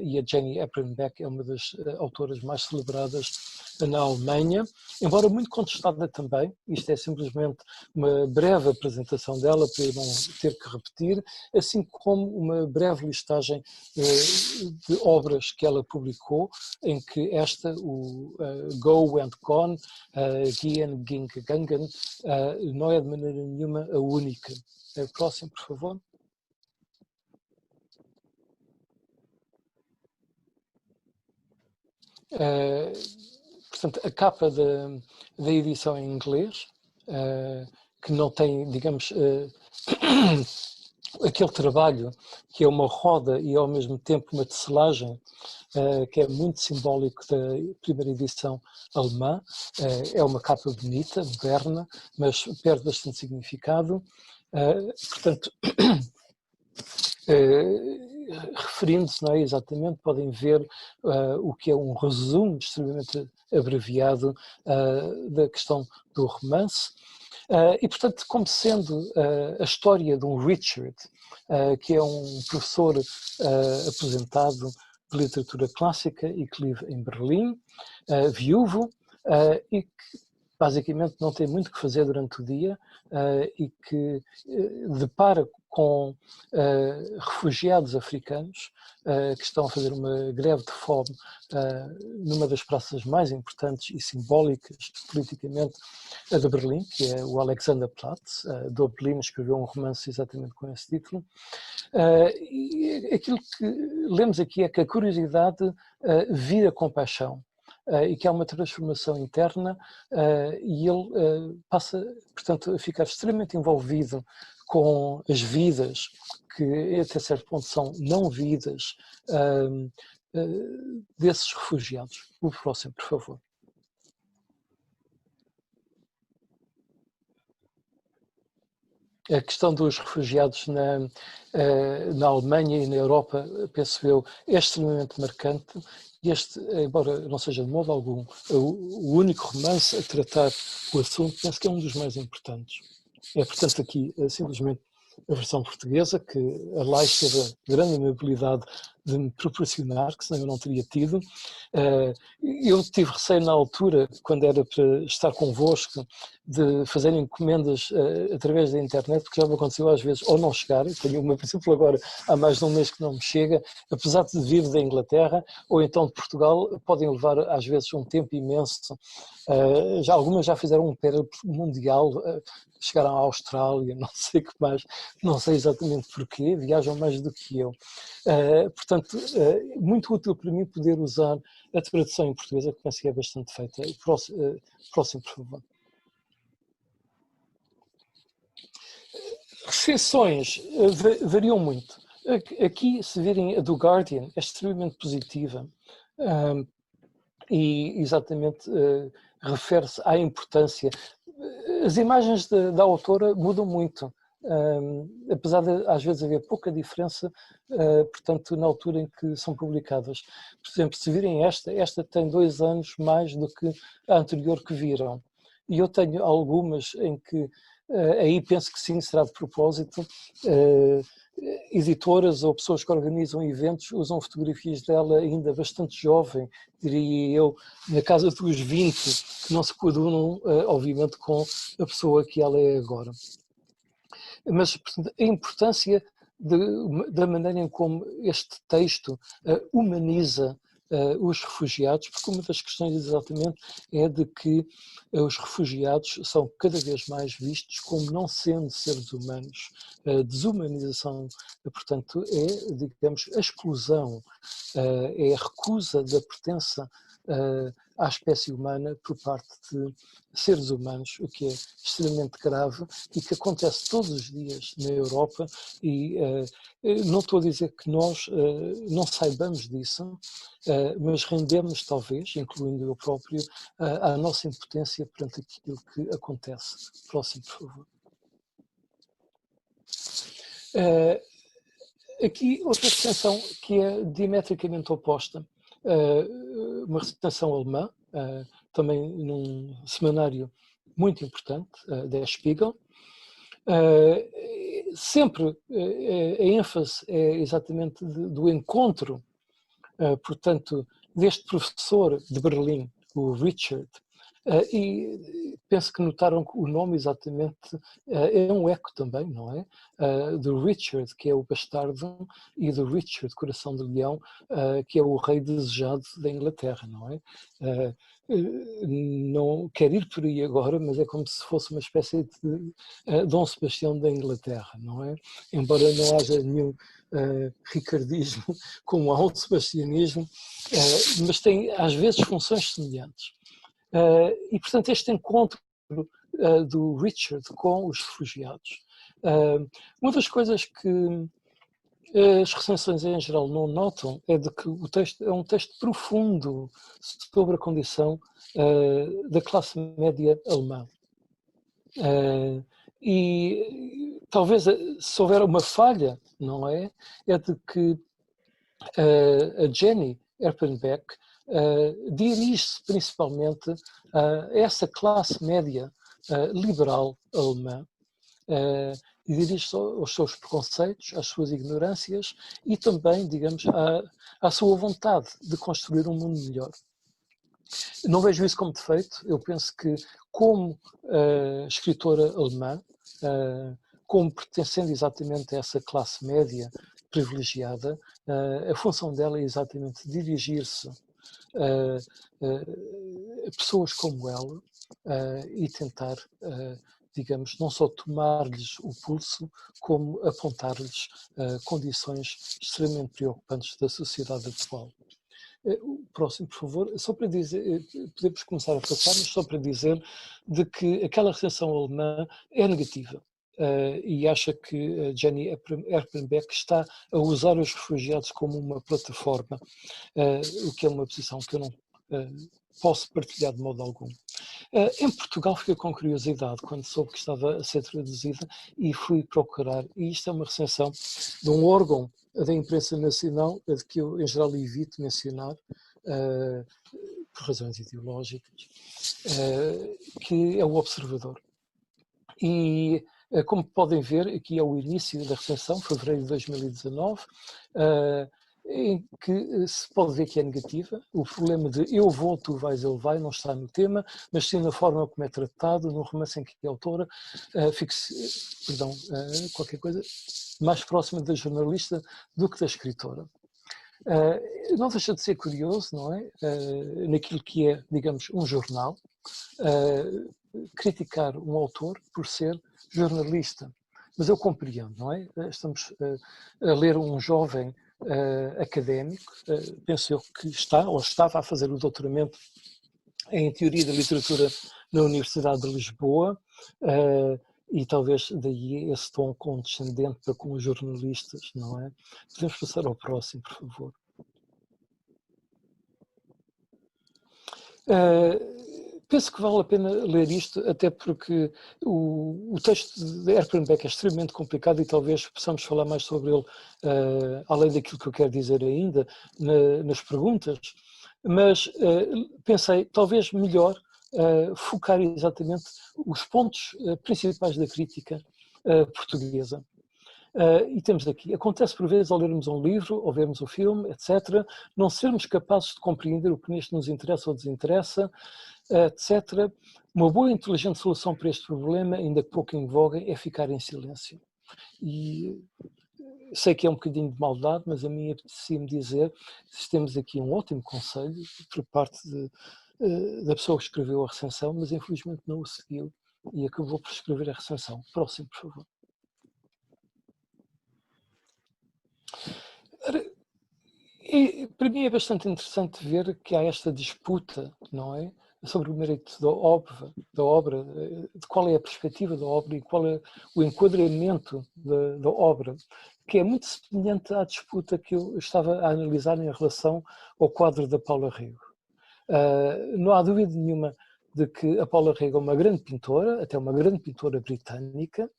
E a Jenny Eprenbeck é uma das autoras mais celebradas na Alemanha, embora muito contestada também. Isto é simplesmente uma breve apresentação dela para eu não ter que repetir, assim como uma breve listagem de obras que ela publicou, em que esta, o Go and Gone, Gien Ging Gangen, não é de maneira nenhuma a única. Próximo, por favor. Portanto, a capa da edição em inglês, que não tem, digamos, aquele trabalho que é uma roda e ao mesmo tempo uma tecelagem, que é muito simbólico da primeira edição alemã. É uma capa bonita, moderna, mas perde bastante significado. Portanto, referindo-se, não é, exatamente, podem ver o que é um resumo extremamente abreviado da questão do romance. E, portanto, como sendo a história de um Richard, que é um professor aposentado de literatura clássica e que vive em Berlim, viúvo, e que basicamente não tem muito que fazer durante o dia, e que depara com refugiados africanos que estão a fazer uma greve de fome numa das praças mais importantes e simbólicas politicamente de Berlim, que é o Alexanderplatz. Berlim escreveu um romance exatamente com esse título. E aquilo que lemos aqui é que a curiosidade vira compaixão. E que há uma transformação interna, e ele passa, portanto, a ficar extremamente envolvido com as vidas, que até certo ponto são não vidas, desses refugiados. O próximo, por favor. A questão dos refugiados na Alemanha e na Europa, penso eu, é extremamente marcante. Este, embora não seja de modo algum o único romance a tratar o assunto, penso que é um dos mais importantes. É, portanto, aqui simplesmente a versão portuguesa, que a Lais teve a grande amabilidade de me proporcionar, que senão eu não teria tido. Eu tive receio na altura, quando era para estar convosco, de fazer encomendas através da internet, porque já me aconteceu às vezes ou não chegar. Tenho uma, por exemplo, agora há mais de um mês que não me chega, apesar de vir da Inglaterra ou então de Portugal, podem levar às vezes um tempo imenso. Algumas já fizeram um périplo mundial, chegaram à Austrália, não sei o que mais, não sei exatamente porquê, viajam mais do que eu. Portanto, muito útil para mim poder usar a tradução em portuguesa, que penso que é bastante feita. Próximo, por favor. Recepções variam muito. Aqui, se virem a do Guardian, é extremamente positiva, e exatamente refere-se à importância. As imagens da autora mudam muito, apesar de às vezes haver pouca diferença, portanto, na altura em que são publicadas. Por exemplo, se virem esta tem 2 anos mais do que a anterior que viram. E eu tenho algumas em que, aí penso que sim, será de propósito, editoras ou pessoas que organizam eventos usam fotografias dela ainda bastante jovem, diria eu, na casa dos 20, que não se coadunam, obviamente, com a pessoa que ela é agora. Mas, portanto, a importância da maneira em como este texto humaniza os refugiados, porque uma das questões exatamente é de que os refugiados são cada vez mais vistos como não sendo seres humanos. A desumanização, portanto, é, digamos, a exclusão, é a recusa da pertença à espécie humana por parte de seres humanos, o que é extremamente grave e que acontece todos os dias na Europa. E não estou a dizer que nós não saibamos disso, mas rendemos talvez, incluindo eu próprio, à nossa impotência perante aquilo que acontece. Próximo, por favor. Aqui outra extensão que é diametricamente oposta. uma recensão alemã, também num semanário muito importante, Der Spiegel. Sempre a ênfase é exatamente do encontro, portanto, deste professor de Berlim, o Richard, e penso que notaram que o nome exatamente é um eco também, não é? Do Richard, que é o bastardo, e do Richard, coração de leão, que é o rei desejado da Inglaterra, não é? Não quero ir por aí agora, mas é como se fosse uma espécie de Dom Sebastião da Inglaterra, não é? Embora não haja nenhum ricardismo como há um sebastianismo, mas tem às vezes funções semelhantes. E, portanto, este encontro do Richard com os refugiados. Uma das coisas que as recensões em geral não notam é de que o texto é um texto profundo sobre a condição da classe média alemã. E talvez se houver uma falha, não é? É de que a Jenny Erpenbeck dirige-se principalmente a essa classe média liberal alemã e dirige-se aos seus preconceitos, às suas ignorâncias e também, digamos, à sua vontade de construir um mundo melhor. Não vejo isso como defeito. Eu penso que, como escritora alemã, como pertencendo exatamente a essa classe média privilegiada, a função dela é exatamente dirigir-se a pessoas como ela e tentar, digamos, não só tomar-lhes o pulso, como apontar-lhes condições extremamente preocupantes da sociedade atual. O próximo, por favor, só para dizer, podemos começar a passar, mas só para dizer de que aquela recepção alemã é negativa. E acha que Jenny Erpenbeck está a usar os refugiados como uma plataforma, o que é uma posição que eu não posso partilhar de modo algum. Em Portugal fiquei com curiosidade quando soube que estava a ser traduzida e fui procurar, e isto é uma recensão de um órgão da imprensa nacional, de que eu em geral evito mencionar, por razões ideológicas, que é o Observador. E, como podem ver, aqui é o início da recensão, fevereiro de 2019, em que se pode ver que é negativa. O problema de eu vou, tu vais, ele vai, não está no tema, mas sim na forma como é tratado, no romance em que a autora qualquer coisa mais próxima da jornalista do que da escritora. Não deixa de ser curioso, não é? Naquilo que é, digamos, um jornal, criticar um autor por ser jornalista. Mas eu compreendo, não é? Estamos a ler um jovem académico, penso eu que está ou estava a fazer o doutoramento em Teoria da Literatura na Universidade de Lisboa, e talvez daí esse tom condescendente para com os jornalistas, não é? Podemos passar ao próximo, por favor. Penso que vale a pena ler isto, até porque o texto de Erpenbeck é extremamente complicado e talvez possamos falar mais sobre ele, além daquilo que eu quero dizer ainda, nas perguntas, mas pensei, talvez melhor focar exatamente os pontos principais da crítica portuguesa. E temos aqui, acontece por vezes ao lermos um livro, ou vermos um filme, etc., não sermos capazes de compreender o que neste nos interessa ou desinteressa, etc. Uma boa e inteligente solução para este problema, ainda que pouco em voga, é ficar em silêncio. E sei que é um bocadinho de maldade, mas a mim apetecia-me dizer que temos aqui um ótimo conselho por parte da pessoa que escreveu a recensão, mas infelizmente não o seguiu e acabou por escrever a recensão. Próximo, por favor. E para mim é bastante interessante ver que há esta disputa, não é? Sobre o mérito da obra, de qual é a perspectiva da obra e qual é o enquadramento da obra, que é muito semelhante à disputa que eu estava a analisar em relação ao quadro da Paula Rego. Não há dúvida nenhuma de que a Paula Rego é uma grande pintora, até uma grande pintora britânica,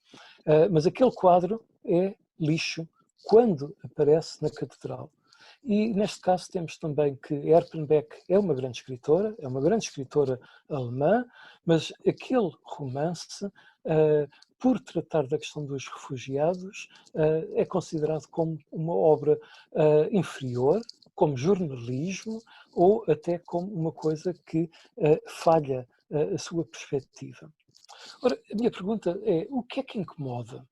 mas aquele quadro é lixo quando aparece na catedral. E neste caso temos também que Erpenbeck é uma grande escritora alemã, mas aquele romance, por tratar da questão dos refugiados, é considerado como uma obra inferior, como jornalismo, ou até como uma coisa que falha a sua perspectiva. Ora, a minha pergunta é, o que é que incomoda?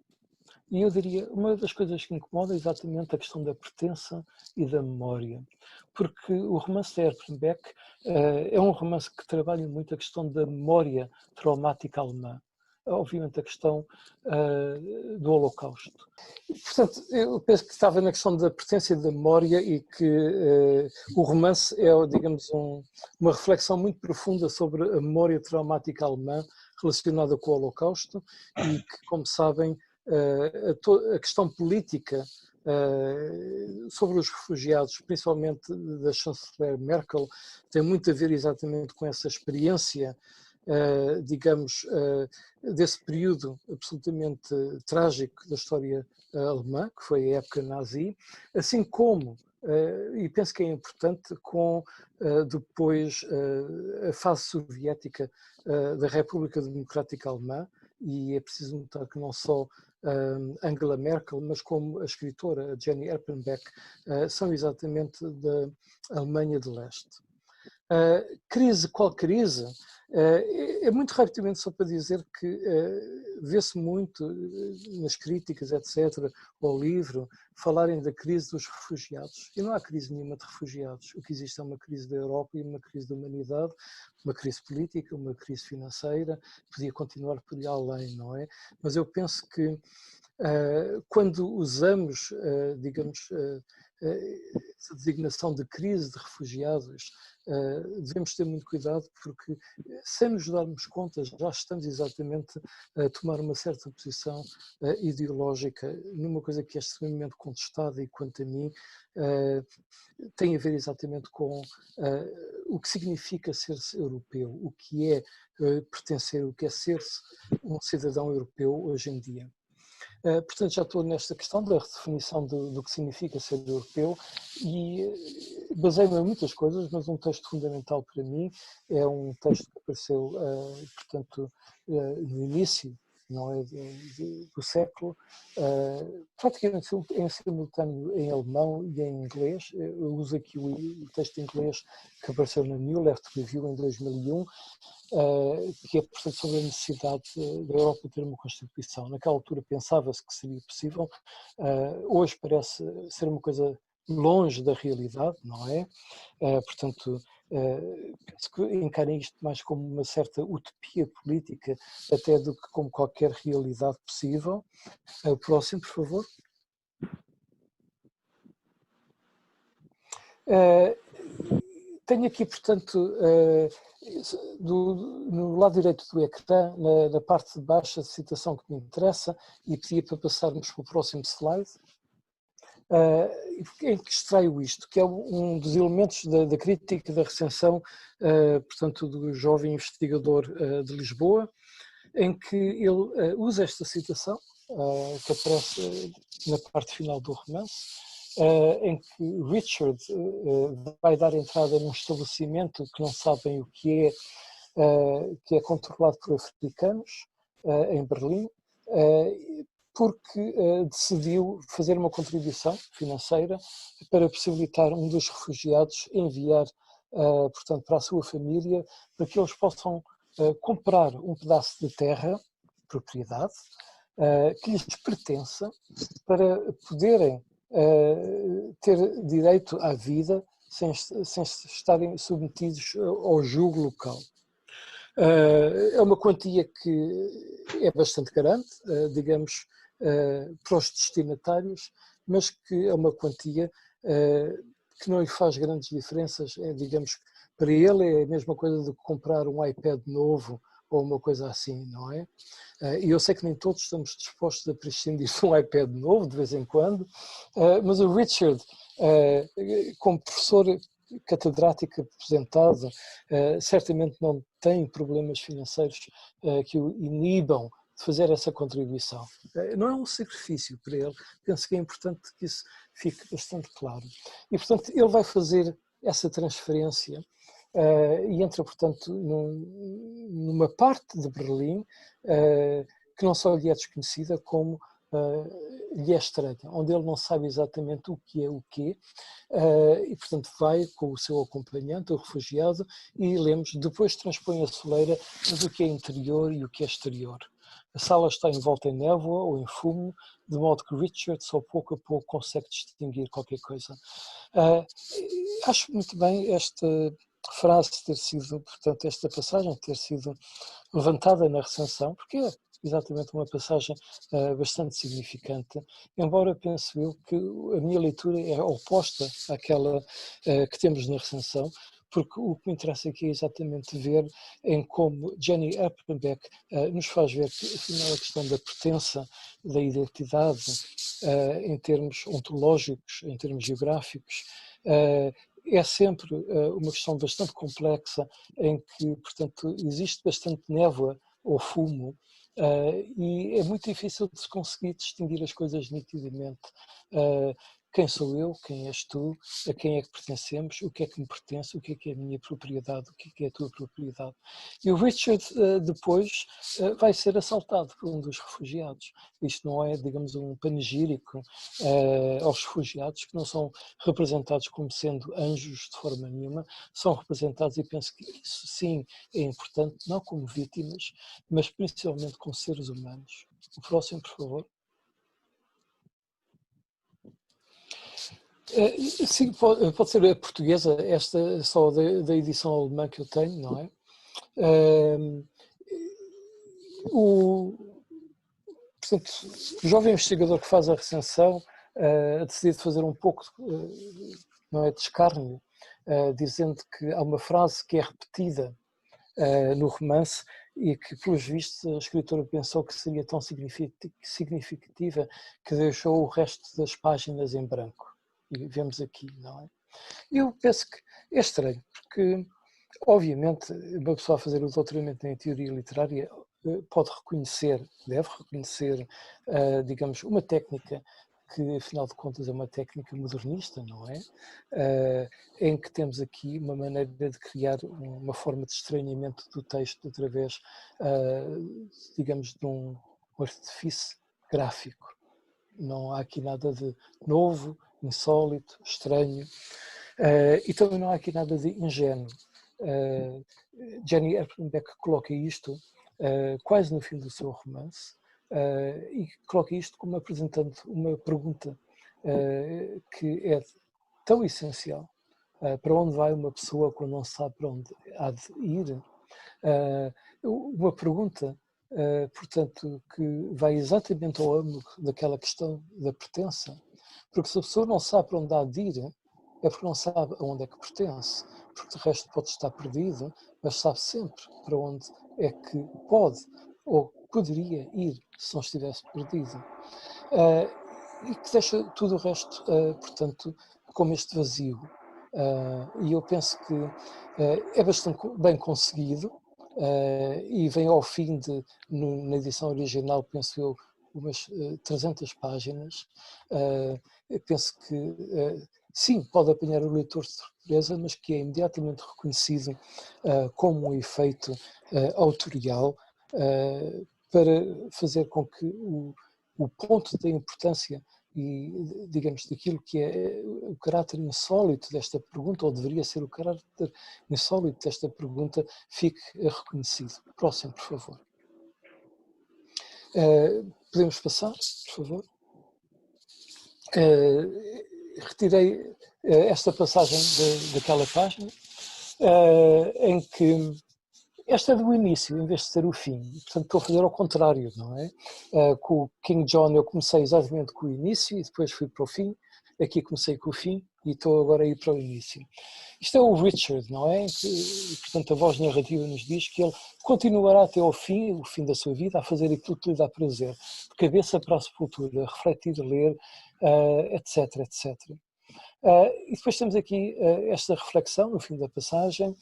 E eu diria, uma das coisas que incomoda é exatamente a questão da pertença e da memória. Porque o romance de Erpenbeck é um romance que trabalha muito a questão da memória traumática alemã. Obviamente a questão do Holocausto. Portanto, eu penso que estava na questão da pertença e da memória e que o romance é, digamos, uma reflexão muito profunda sobre a memória traumática alemã relacionada com o Holocausto e que, como sabem, a questão política sobre os refugiados, principalmente da chanceler Merkel, tem muito a ver exatamente com essa experiência, digamos, desse período absolutamente trágico da história alemã, que foi a época nazi, assim como, e penso que é importante, com depois a fase soviética da República Democrática Alemã, e é preciso notar que não só Angela Merkel, mas como a escritora Jenny Erpenbeck, são exatamente da Alemanha de Leste. Crise, qual crise? É muito rapidamente só para dizer que vê-se muito nas críticas, etc., ao livro, falarem da crise dos refugiados. E não há crise nenhuma de refugiados. O que existe é uma crise da Europa e uma crise da humanidade, uma crise política, uma crise financeira, podia continuar por aí além, não é? Mas eu penso que quando usamos, digamos, essa designação de crise de refugiados, devemos ter muito cuidado porque, sem nos darmos conta, já estamos exatamente a tomar uma certa posição ideológica numa coisa que é extremamente contestada e, quanto a mim, tem a ver exatamente com o que significa ser-se europeu, o que é pertencer, o que é ser-se um cidadão europeu hoje em dia. Portanto, já estou nesta questão da redefinição do que significa ser europeu e baseio-me em muitas coisas, mas um texto fundamental para mim é um texto que apareceu, portanto, no início, não é, do século, praticamente em simultâneo em alemão e em inglês. Eu uso aqui o texto em inglês que apareceu na New Left Review em 2001, que é, portanto, sobre a necessidade da Europa ter uma Constituição. Naquela altura pensava-se que seria possível, hoje parece ser uma coisa longe da realidade, não é? Portanto, penso que encarem isto mais como uma certa utopia política, até do que como qualquer realidade possível. Próximo, por favor. Tenho aqui, portanto, no lado direito do ecrã, na parte de baixo, a citação que me interessa, e pedia para passarmos para o próximo slide, em que extraio isto, que é um dos elementos da crítica da recensão, portanto, do jovem investigador de Lisboa, em que ele usa esta citação, que aparece na parte final do romance, em que Richard vai dar entrada num estabelecimento que não sabem o que é controlado por africanos, em Berlim, porque decidiu fazer uma contribuição financeira para possibilitar um dos refugiados enviar, portanto, para a sua família, para que eles possam comprar um pedaço de terra, propriedade, que lhes pertença, para poderem ter direito à vida sem estarem submetidos ao jugo local. É uma quantia que é bastante grande, digamos, para os destinatários, mas que é uma quantia que não lhe faz grandes diferenças. Digamos, para ele é a mesma coisa de comprar um iPad novo ou uma coisa assim, não é? E eu sei que nem todos estamos dispostos a prescindir de um iPad novo de vez em quando, mas o Richard, como professor catedrático aposentado, certamente não tem problemas financeiros que o inibam de fazer essa contribuição. Não é um sacrifício para ele, penso que é importante que isso fique bastante claro. E, portanto, ele vai fazer essa transferência e entra, portanto, numa parte de Berlim que não só lhe é desconhecida, como lhe é estranha, onde ele não sabe exatamente o que é o quê, e, portanto, vai com o seu acompanhante, o refugiado, e lemos, depois transpõe a soleira, mas o que é interior e o que é exterior. A sala está envolta em névoa ou em fumo, de modo que Richard só pouco a pouco consegue distinguir qualquer coisa. Acho muito bem esta frase ter sido, portanto, esta passagem ter sido levantada na recensão, porque é exatamente uma passagem bastante significante, embora penso eu que a minha leitura é oposta àquela que temos na recensão, porque o que me interessa aqui é exatamente ver em como Jenny Erpenbeck nos faz ver que, afinal, a questão da pertença, da identidade, em termos ontológicos, em termos geográficos, é sempre uma questão bastante complexa, em que, portanto, existe bastante névoa ou fumo, e é muito difícil de se conseguir distinguir as coisas nitidamente. Quem sou eu, quem és tu, a quem é que pertencemos, o que é que me pertence, o que é a minha propriedade, o que é a tua propriedade. E o Richard depois vai ser assaltado por um dos refugiados. Isto não é, digamos, um panegírico aos refugiados, que não são representados como sendo anjos de forma nenhuma, são representados, e penso que isso sim é importante, não como vítimas, mas principalmente como seres humanos. O próximo, por favor. Sim, pode ser a portuguesa, esta só da edição alemã que eu tenho, não é? Portanto, o jovem investigador que faz a recensão decidiu fazer um pouco, não é, de escárnio, dizendo que há uma frase que é repetida no romance e que, pelos vistos, a escritora pensou que seria tão significativa que deixou o resto das páginas em branco. E vemos aqui, não é? Eu penso que é estranho, porque, obviamente, uma pessoa a fazer o doutoramento em teoria literária pode reconhecer, deve reconhecer, digamos, uma técnica que, afinal de contas, é uma técnica modernista, não é? Em que temos aqui uma maneira de criar uma forma de estranhamento do texto através, digamos, de um artifício gráfico. Não há aqui nada de novo, insólito, estranho, e também não há aqui nada de ingênuo. Jenny Erpenbeck coloca isto quase no fim do seu romance, e coloca isto como apresentando uma pergunta que é tão essencial. Para onde vai uma pessoa quando não sabe para onde há de ir? Uma pergunta, portanto, que vai exatamente ao âmago daquela questão da pertença, porque se a pessoa não sabe para onde há de ir, é porque não sabe aonde é que pertence, porque de resto pode estar perdido, mas sabe sempre para onde é que pode ou poderia ir se não estivesse perdido. E que deixa tudo o resto, portanto, como este vazio. E eu penso que é bastante bem conseguido, e vem ao fim na edição original, penso eu, umas 300 páginas. Eu penso que, sim, pode apanhar o leitor de surpresa, mas que é imediatamente reconhecido como um efeito autorial para fazer com que o ponto da importância e, digamos, daquilo que é o caráter insólito desta pergunta, ou deveria ser o caráter insólito desta pergunta, fique reconhecido. Próximo, por favor. Podemos passar, por favor? Retirei esta passagem daquela página, em que esta é do início, em vez de ser o fim. Portanto, estou a fazer ao contrário, não é? Com o King John eu comecei exatamente com o início e depois fui para o fim. Aqui comecei com o fim e estou agora a ir para o início. Isto é o Richard, não é? Que, portanto, a voz narrativa nos diz que ele continuará até ao fim, o fim da sua vida, a fazer aquilo que lhe dá prazer. De cabeça para a sepultura, refletir, ler, etc, etc. E depois temos aqui esta reflexão no fim da passagem,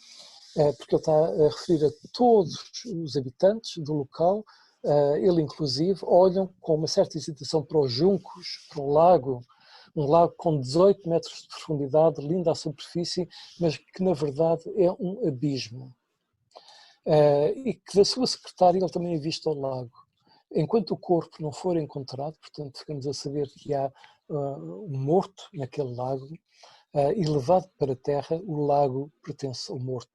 porque ele está a referir a todos os habitantes do local. Ele, inclusive, olham com uma certa hesitação para os juncos, para o lago, um lago com 18 metros de profundidade, lindo à superfície, mas que na verdade é um abismo. E que da sua secretária ele também avista o lago. Enquanto o corpo não for encontrado, portanto ficamos a saber que há um morto naquele lago, e levado para a terra, o lago pertence ao morto.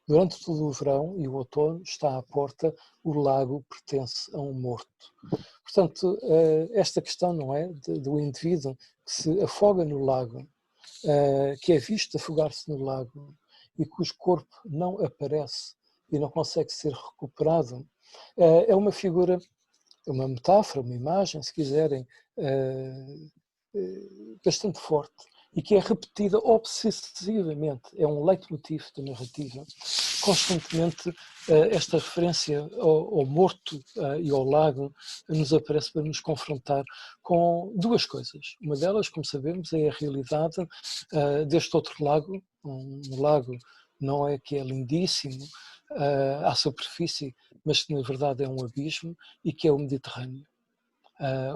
Durante todo o verão e o outono está à porta, o lago pertence a um morto. Portanto, esta questão, não é, do indivíduo que se afoga no lago, que é visto afogar-se no lago e cujo corpo não aparece e não consegue ser recuperado, é uma figura, uma metáfora, uma imagem, se quiserem, bastante forte e que é repetida obsessivamente, é um leitmotiv da narrativa. Constantemente esta referência ao morto e ao lago nos aparece para nos confrontar com duas coisas. Uma delas, como sabemos, é a realidade deste outro lago, um lago não é que é lindíssimo à superfície, mas que na verdade é um abismo e que é o Mediterrâneo,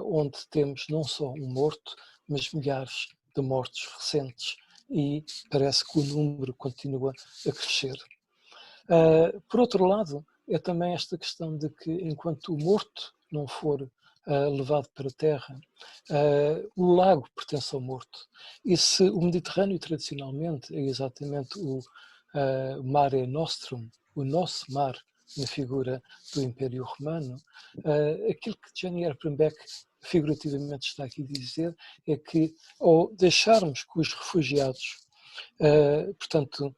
onde temos não só um morto, mas milhares de mortos recentes e parece que o número continua a crescer. Por outro lado, é também esta questão de que enquanto o morto não for levado para a terra, o lago pertence ao morto. E se o Mediterrâneo tradicionalmente é exatamente o Mare Nostrum, o nosso mar, na figura do Império Romano, aquilo que Jenny Erpenbeck figurativamente está aqui a dizer é que ao deixarmos que os refugiados, portanto,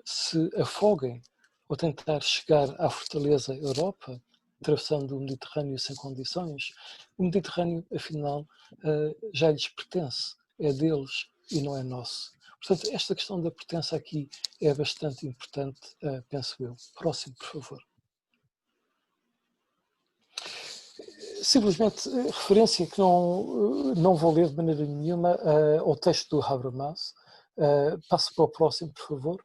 se afoguem ou tentar chegar à fortaleza Europa, atravessando o Mediterrâneo sem condições, o Mediterrâneo, afinal, já lhes pertence, é deles e não é nosso. Portanto, esta questão da pertença aqui é bastante importante, penso eu. Próximo, por favor. Simplesmente, referência que não vou ler de maneira nenhuma ao texto do Habermas. Passo para o próximo, por favor.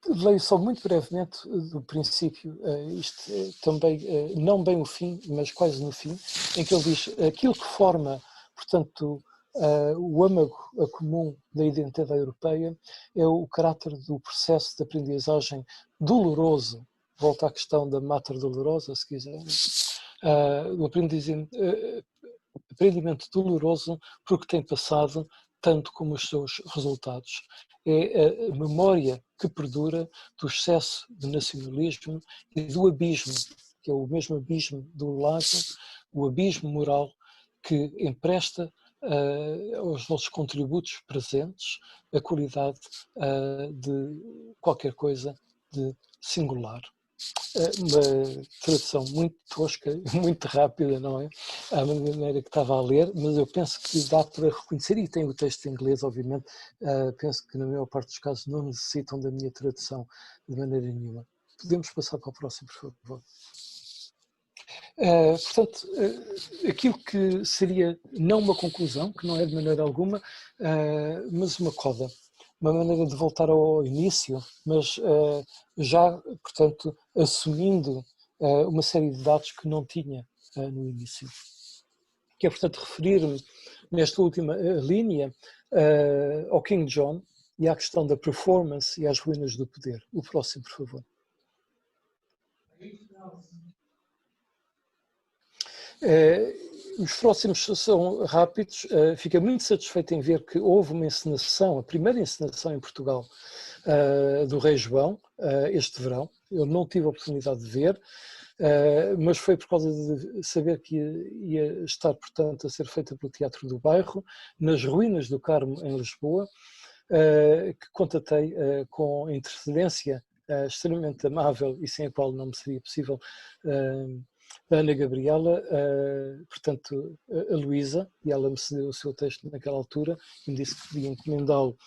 Leio só muito brevemente do princípio, isto é também não bem o fim, mas quase no fim, em que ele diz aquilo que forma, portanto, o âmago comum da identidade europeia é o caráter do processo de aprendizagem doloroso. Volta à questão da mater dolorosa, se quiserem. O aprendimento doloroso porque tem passado tanto como os seus resultados. É a memória que perdura do excesso de nacionalismo e do abismo, que é o mesmo abismo do lago, o abismo moral que empresta aos nossos contributos presentes a qualidade de qualquer coisa de singular. Uma tradução muito tosca, muito rápida, não é? À maneira que estava a ler, mas eu penso que dá para reconhecer, e tem o texto em inglês, obviamente, penso que na maior parte dos casos não necessitam da minha tradução de maneira nenhuma. Podemos passar para o próximo, por favor. Portanto, aquilo que seria não uma conclusão, que não é de maneira alguma, mas uma coda. Uma maneira de voltar ao início, mas já, portanto, assumindo uma série de dados que não tinha no início. Que é, portanto, referir-me nesta última linha ao King John e à questão da performance e às ruínas do poder. O próximo, por favor. Os próximos são rápidos. Fiquei muito satisfeito em ver que houve uma encenação, a primeira encenação em Portugal do Rei João, este verão. Eu não tive a oportunidade de ver, mas foi por causa de saber que ia estar, portanto, a ser feita pelo Teatro do Bairro, nas ruínas do Carmo, em Lisboa, que contatei com intercedência extremamente amável e sem a qual não me seria possível, da Ana Gabriela, portanto, a Luísa, e ela me cedeu o seu texto naquela altura e me disse que podia encomendá-lo.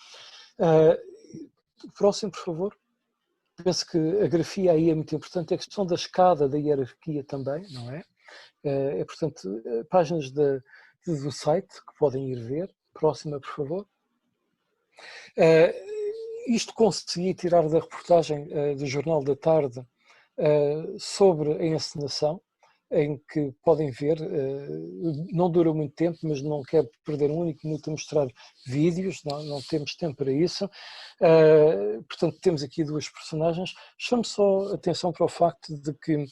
Próximo, por favor. Penso que a grafia aí é muito importante, é a questão da escada, da hierarquia também, não é? Portanto, páginas do site que podem ir ver. Próxima, por favor. Isto consegui tirar da reportagem do Jornal da Tarde sobre a encenação. em que podem ver, não dura muito tempo, mas não quero perder um único minuto a mostrar vídeos, não temos tempo para isso. Portanto, temos aqui duas personagens. Chamo só atenção para o facto de que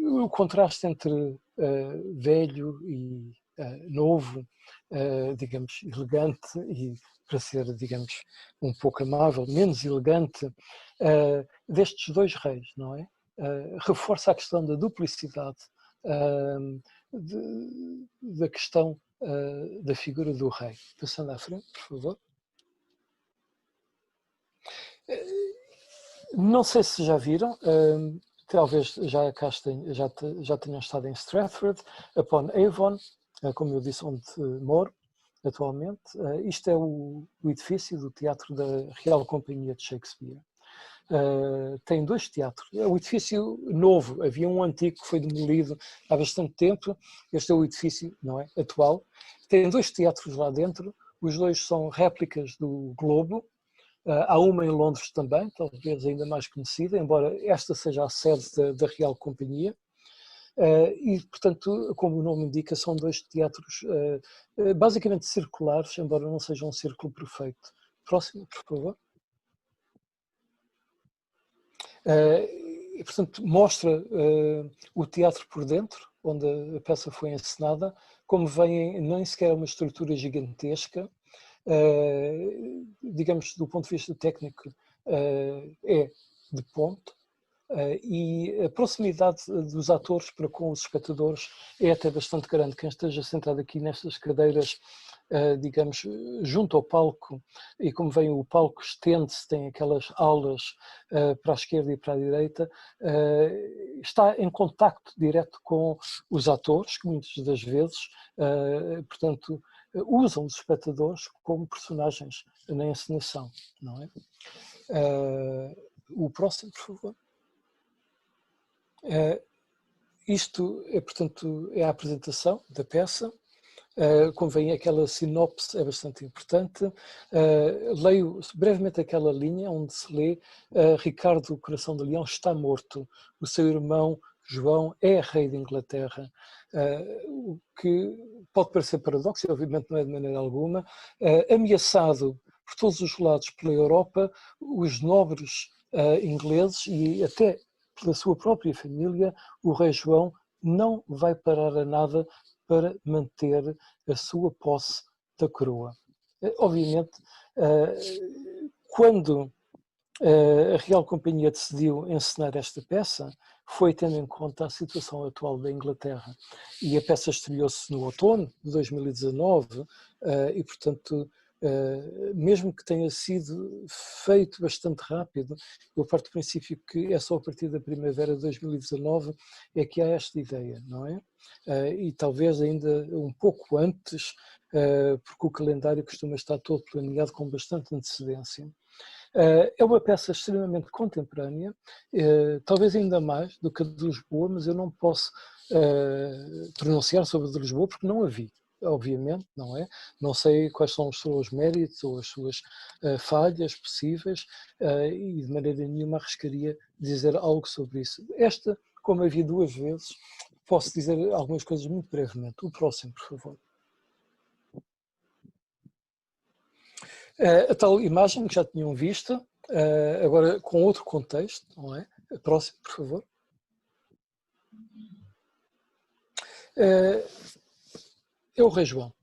o contraste entre velho e novo, digamos, elegante e, para ser, digamos, um pouco amável, menos elegante, destes dois reis, não é? Reforça a questão da duplicidade, da questão da figura do rei. Passando à frente, por favor. Não sei se já viram, talvez já tenham estado em Stratford upon Avon, como eu disse, onde moro atualmente. Isto é o edifício do Teatro da Real Companhia de Shakespeare. Tem dois teatros. É um edifício novo, havia um antigo que foi demolido há bastante tempo. Este é o edifício, não é, atual. Tem dois teatros lá dentro, os dois são réplicas do Globo. Há uma em Londres também, talvez ainda mais conhecida, embora esta seja a sede da Real Companhia. E, portanto, como o nome indica, são dois teatros basicamente circulares, embora não seja um círculo perfeito. Próximo, por favor. E, portanto, mostra o teatro por dentro, onde a peça foi encenada, como vem nem sequer uma estrutura gigantesca, digamos, do ponto de vista técnico, é de ponto, e a proximidade dos atores para com os espectadores é até bastante grande. Quem esteja sentado aqui nestas cadeiras, digamos, junto ao palco, e como vem o palco estende-se, tem aquelas aulas para a esquerda e para a direita, está em contacto direto com os atores, que muitas das vezes, portanto, usam os espectadores como personagens na encenação, não é? O próximo, por favor. Isto é, portanto, é a apresentação da peça. Convém, aquela sinopse é bastante importante. Leio brevemente aquela linha onde se lê: Ricardo, o coração de leão, está morto. O seu irmão João é rei de Inglaterra. O que pode parecer paradoxo, e obviamente não é de maneira alguma. Ameaçado por todos os lados pela Europa, os nobres ingleses e até pela sua própria família, o rei João não vai parar a nada para manter a sua posse da coroa. Obviamente, quando a Real Companhia decidiu encenar esta peça, foi tendo em conta a situação atual da Inglaterra. E a peça estreou-se no outono de 2019 e, portanto, mesmo que tenha sido feito bastante rápido, eu parto do princípio que é só a partir da primavera de 2019 é que há esta ideia, não é? E talvez ainda um pouco antes, porque o calendário costuma estar todo planeado com bastante antecedência. É uma peça extremamente contemporânea, talvez ainda mais do que a de Lisboa, mas eu não posso pronunciar sobre a de Lisboa porque não a vi, obviamente, não é? Não sei quais são os seus méritos ou as suas falhas possíveis e de maneira nenhuma arriscaria dizer algo sobre isso. Esta, como a vi duas vezes, posso dizer algumas coisas muito brevemente. O próximo, por favor. A tal imagem que já tinham visto, agora com outro contexto, não é? Próximo, por favor. É o Rei João.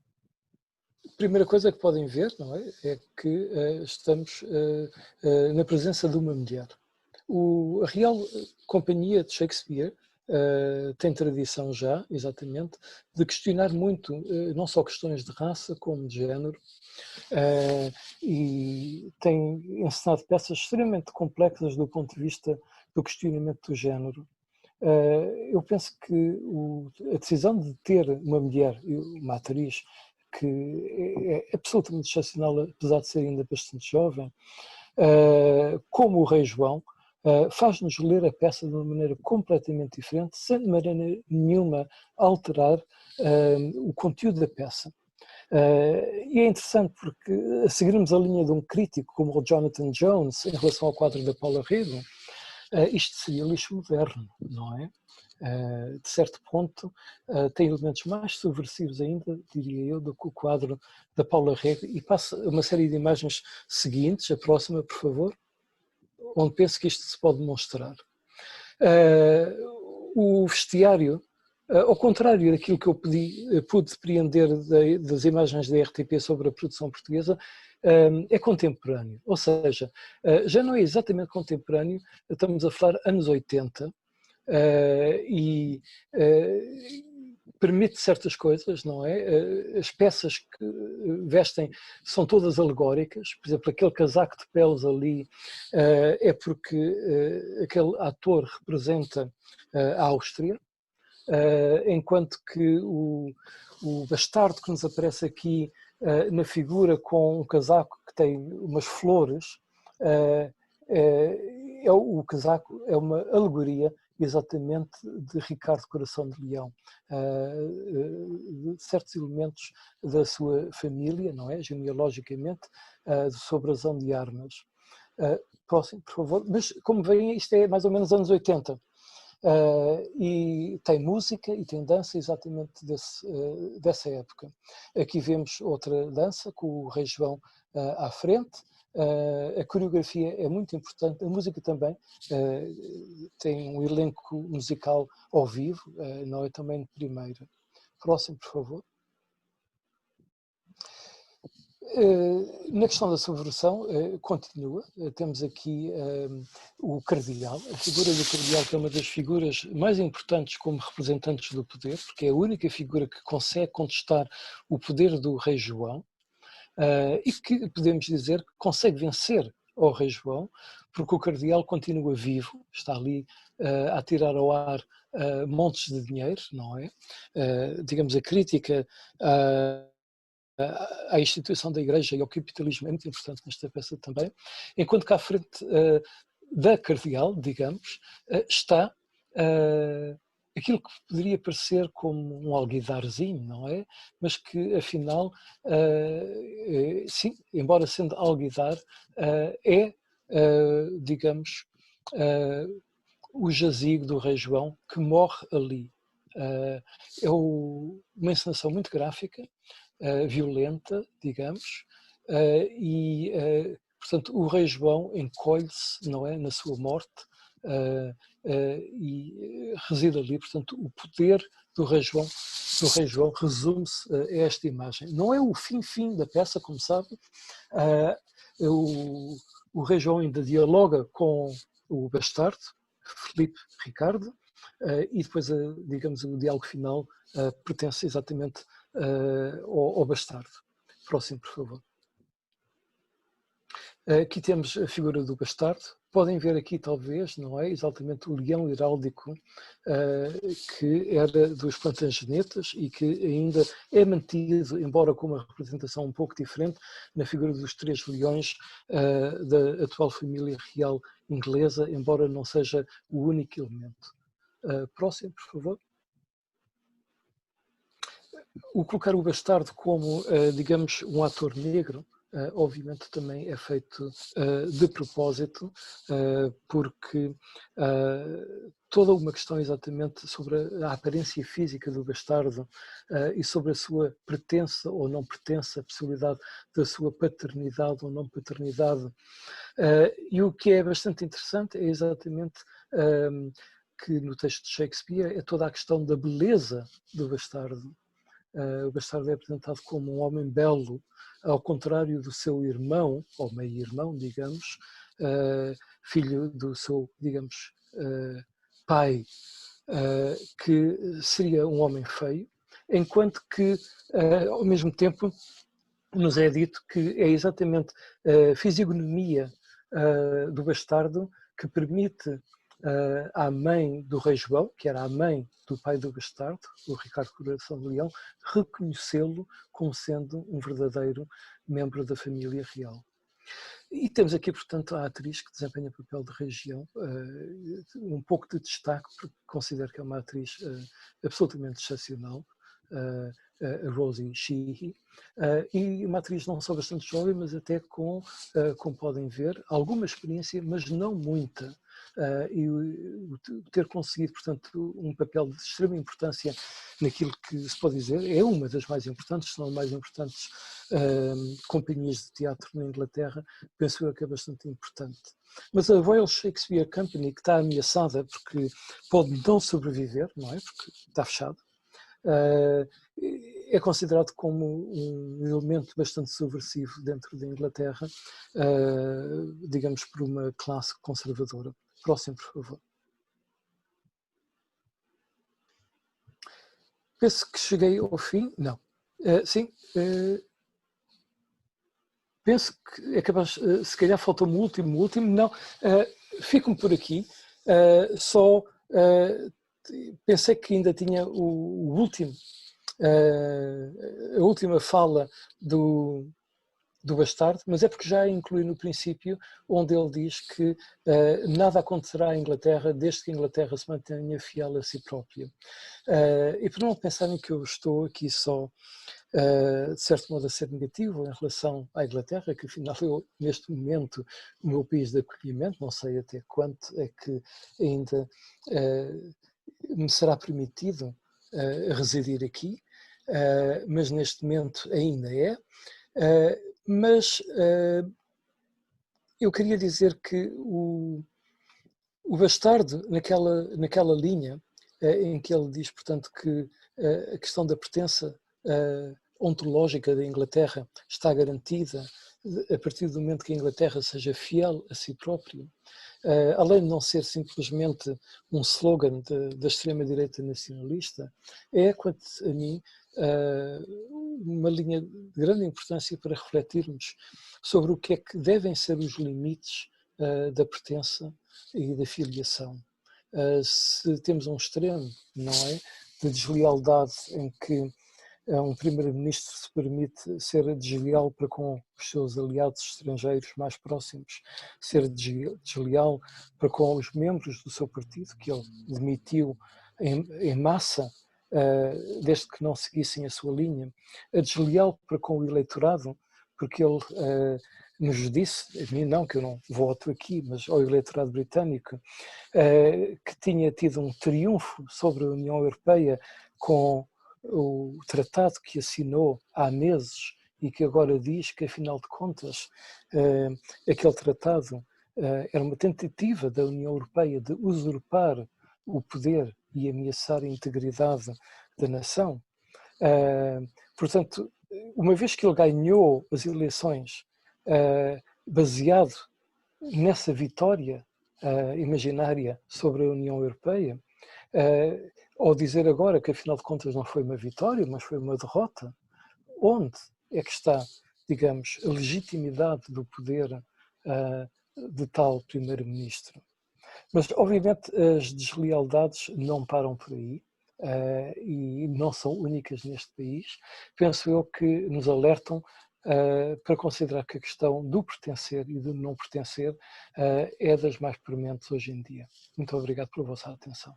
A primeira coisa que podem ver, não é que estamos na presença de uma mulher. A Real Companhia de Shakespeare tem tradição já, exatamente, de questionar muito, não só questões de raça, como de género, e tem encenado peças extremamente complexas do ponto de vista do questionamento do género. Eu penso que a decisão de ter uma mulher, uma atriz, que é absolutamente excepcional, apesar de ser ainda bastante jovem, como o Rei João, faz-nos ler a peça de uma maneira completamente diferente, sem de maneira nenhuma alterar o conteúdo da peça. E é interessante porque, a seguirmos a linha de um crítico como o Jonathan Jones em relação ao quadro da Paula Rego, isto seria lixo moderno, não é? De certo ponto, tem elementos mais subversivos ainda, diria eu, do que o quadro da Paula Rego, e passa uma série de imagens seguintes, a próxima, por favor, onde penso que isto se pode demonstrar. O vestiário, ao contrário daquilo que eu pude depreender das imagens da RTP sobre a produção portuguesa, é contemporâneo, ou seja, já não é exatamente contemporâneo, estamos a falar anos 80, e permite certas coisas, não é? As peças que vestem são todas alegóricas, por exemplo, aquele casaco de peles ali é porque aquele ator representa a Áustria, enquanto que o bastardo que nos aparece aqui na figura com um casaco que tem umas flores, o casaco é uma alegoria exatamente de Ricardo Coração de Leão, de certos elementos da sua família, não é? Genealogicamente, sobre razão de armas. Próximo, por favor. Mas, como veem, isto é mais ou menos anos 80. E tem música e tem dança exatamente dessa época. Aqui vemos outra dança com o Rei João à frente. A coreografia é muito importante, a música também, tem um elenco musical ao vivo, não é também de primeira. Próximo, por favor. Na questão da subversão, continua, temos aqui o cardeal, a figura do cardeal, que é uma das figuras mais importantes como representantes do poder, porque é a única figura que consegue contestar o poder do rei João, e que podemos dizer que consegue vencer ao rei João, porque o cardeal continua vivo, está ali a tirar ao ar montes de dinheiro, não é? Digamos, a crítica à instituição da Igreja e ao capitalismo é muito importante nesta peça também, enquanto que à frente da cardeal, digamos, está aquilo que poderia parecer como um alguidarzinho, não é? Mas que afinal, sim, embora sendo alguidar, é, digamos, o jazigo do rei João que morre ali. É uma encenação muito gráfica, violenta, digamos, e, portanto, o rei João encolhe-se, não é, na sua morte, e reside ali, portanto, o poder do rei João resume-se a esta imagem. Não é o fim da peça, como sabe, o rei João ainda dialoga com o bastardo, Filipe Ricardo, e depois, digamos, o diálogo final pertence exatamente ao bastardo. Próximo, por favor. Aqui temos a figura do bastardo. Podem ver aqui, talvez, não é? Exatamente o leão heráldico que era dos Plantagenetas e que ainda é mantido, embora com uma representação um pouco diferente, na figura dos 3 leões da atual família real inglesa, embora não seja o único elemento. Próximo, por favor. O colocar o bastardo como, digamos, um ator negro, obviamente também é feito de propósito, porque toda uma questão exatamente sobre a aparência física do bastardo e sobre a sua pertença ou não pertença, a possibilidade da sua paternidade ou não paternidade. E o que é bastante interessante é exatamente que no texto de Shakespeare é toda a questão da beleza do bastardo. O bastardo é apresentado como um homem belo, ao contrário do seu irmão, ou meio-irmão, digamos, filho do seu, digamos, pai, que seria um homem feio, enquanto que, ao mesmo tempo, nos é dito que é exatamente a fisionomia do bastardo que permite à mãe do rei João, que era a mãe do pai do bastardo, o Ricardo Coração de Leão, reconhecê-lo como sendo um verdadeiro membro da família real. E temos aqui, portanto, a atriz que desempenha o papel de região, um pouco de destaque, porque considero que é uma atriz absolutamente excepcional, a Rosie Sheehy, e uma atriz não só bastante jovem, mas até com, como podem ver, alguma experiência, mas não muita, e ter conseguido, portanto, um papel de extrema importância naquilo que se pode dizer, é uma das mais importantes, se não mais importantes companhias de teatro na Inglaterra, penso eu que é bastante importante. Mas a Royal Shakespeare Company, que está ameaçada porque pode não sobreviver, não é? Porque está fechado, é considerado como um elemento bastante subversivo dentro da Inglaterra, digamos, por uma classe conservadora. Próximo, por favor. Penso que cheguei ao fim. Não. Sim. Penso que é capaz, se calhar faltou-me o último. Não. Fico-me por aqui. Só pensei que ainda tinha o último. A última fala do Bastardo, mas é porque já inclui no princípio, onde ele diz que nada acontecerá à Inglaterra desde que a Inglaterra se mantenha fiel a si própria. E por não pensarem que eu estou aqui só, de certo modo, a ser negativo em relação à Inglaterra, que afinal eu, neste momento, o meu país de acolhimento, não sei até quanto é que ainda me será permitido residir aqui, mas neste momento ainda é. Mas eu queria dizer que o Bastardo, naquela linha em que ele diz, portanto, que a questão da pertença ontológica da Inglaterra está garantida a partir do momento que a Inglaterra seja fiel a si própria, além de não ser simplesmente um slogan da extrema-direita nacionalista, é, quanto a mim, uma linha de grande importância para refletirmos sobre o que é que devem ser os limites da pertença e da filiação. Se temos um extremo, não é, de deslealdade em que um primeiro-ministro se permite ser desleal para com os seus aliados estrangeiros mais próximos, ser desleal para com os membros do seu partido, que ele demitiu em massa, desde que não seguissem a sua linha, a desleal para com o eleitorado, porque ele nos disse, a mim não, que eu não voto aqui, mas ao eleitorado britânico, que tinha tido um triunfo sobre a União Europeia com o tratado que assinou há meses e que agora diz que, afinal de contas, aquele tratado era uma tentativa da União Europeia de usurpar o poder e ameaçar a integridade da nação. Portanto, uma vez que ele ganhou as eleições baseado nessa vitória imaginária sobre a União Europeia, ao dizer agora que afinal de contas não foi uma vitória, mas foi uma derrota, onde é que está, digamos, a legitimidade do poder de tal primeiro-ministro? Mas, obviamente, as deslealdades não param por aí e não são únicas neste país. Penso eu que nos alertam para considerar que a questão do pertencer e do não pertencer é das mais prementes hoje em dia. Muito obrigado pela vossa atenção.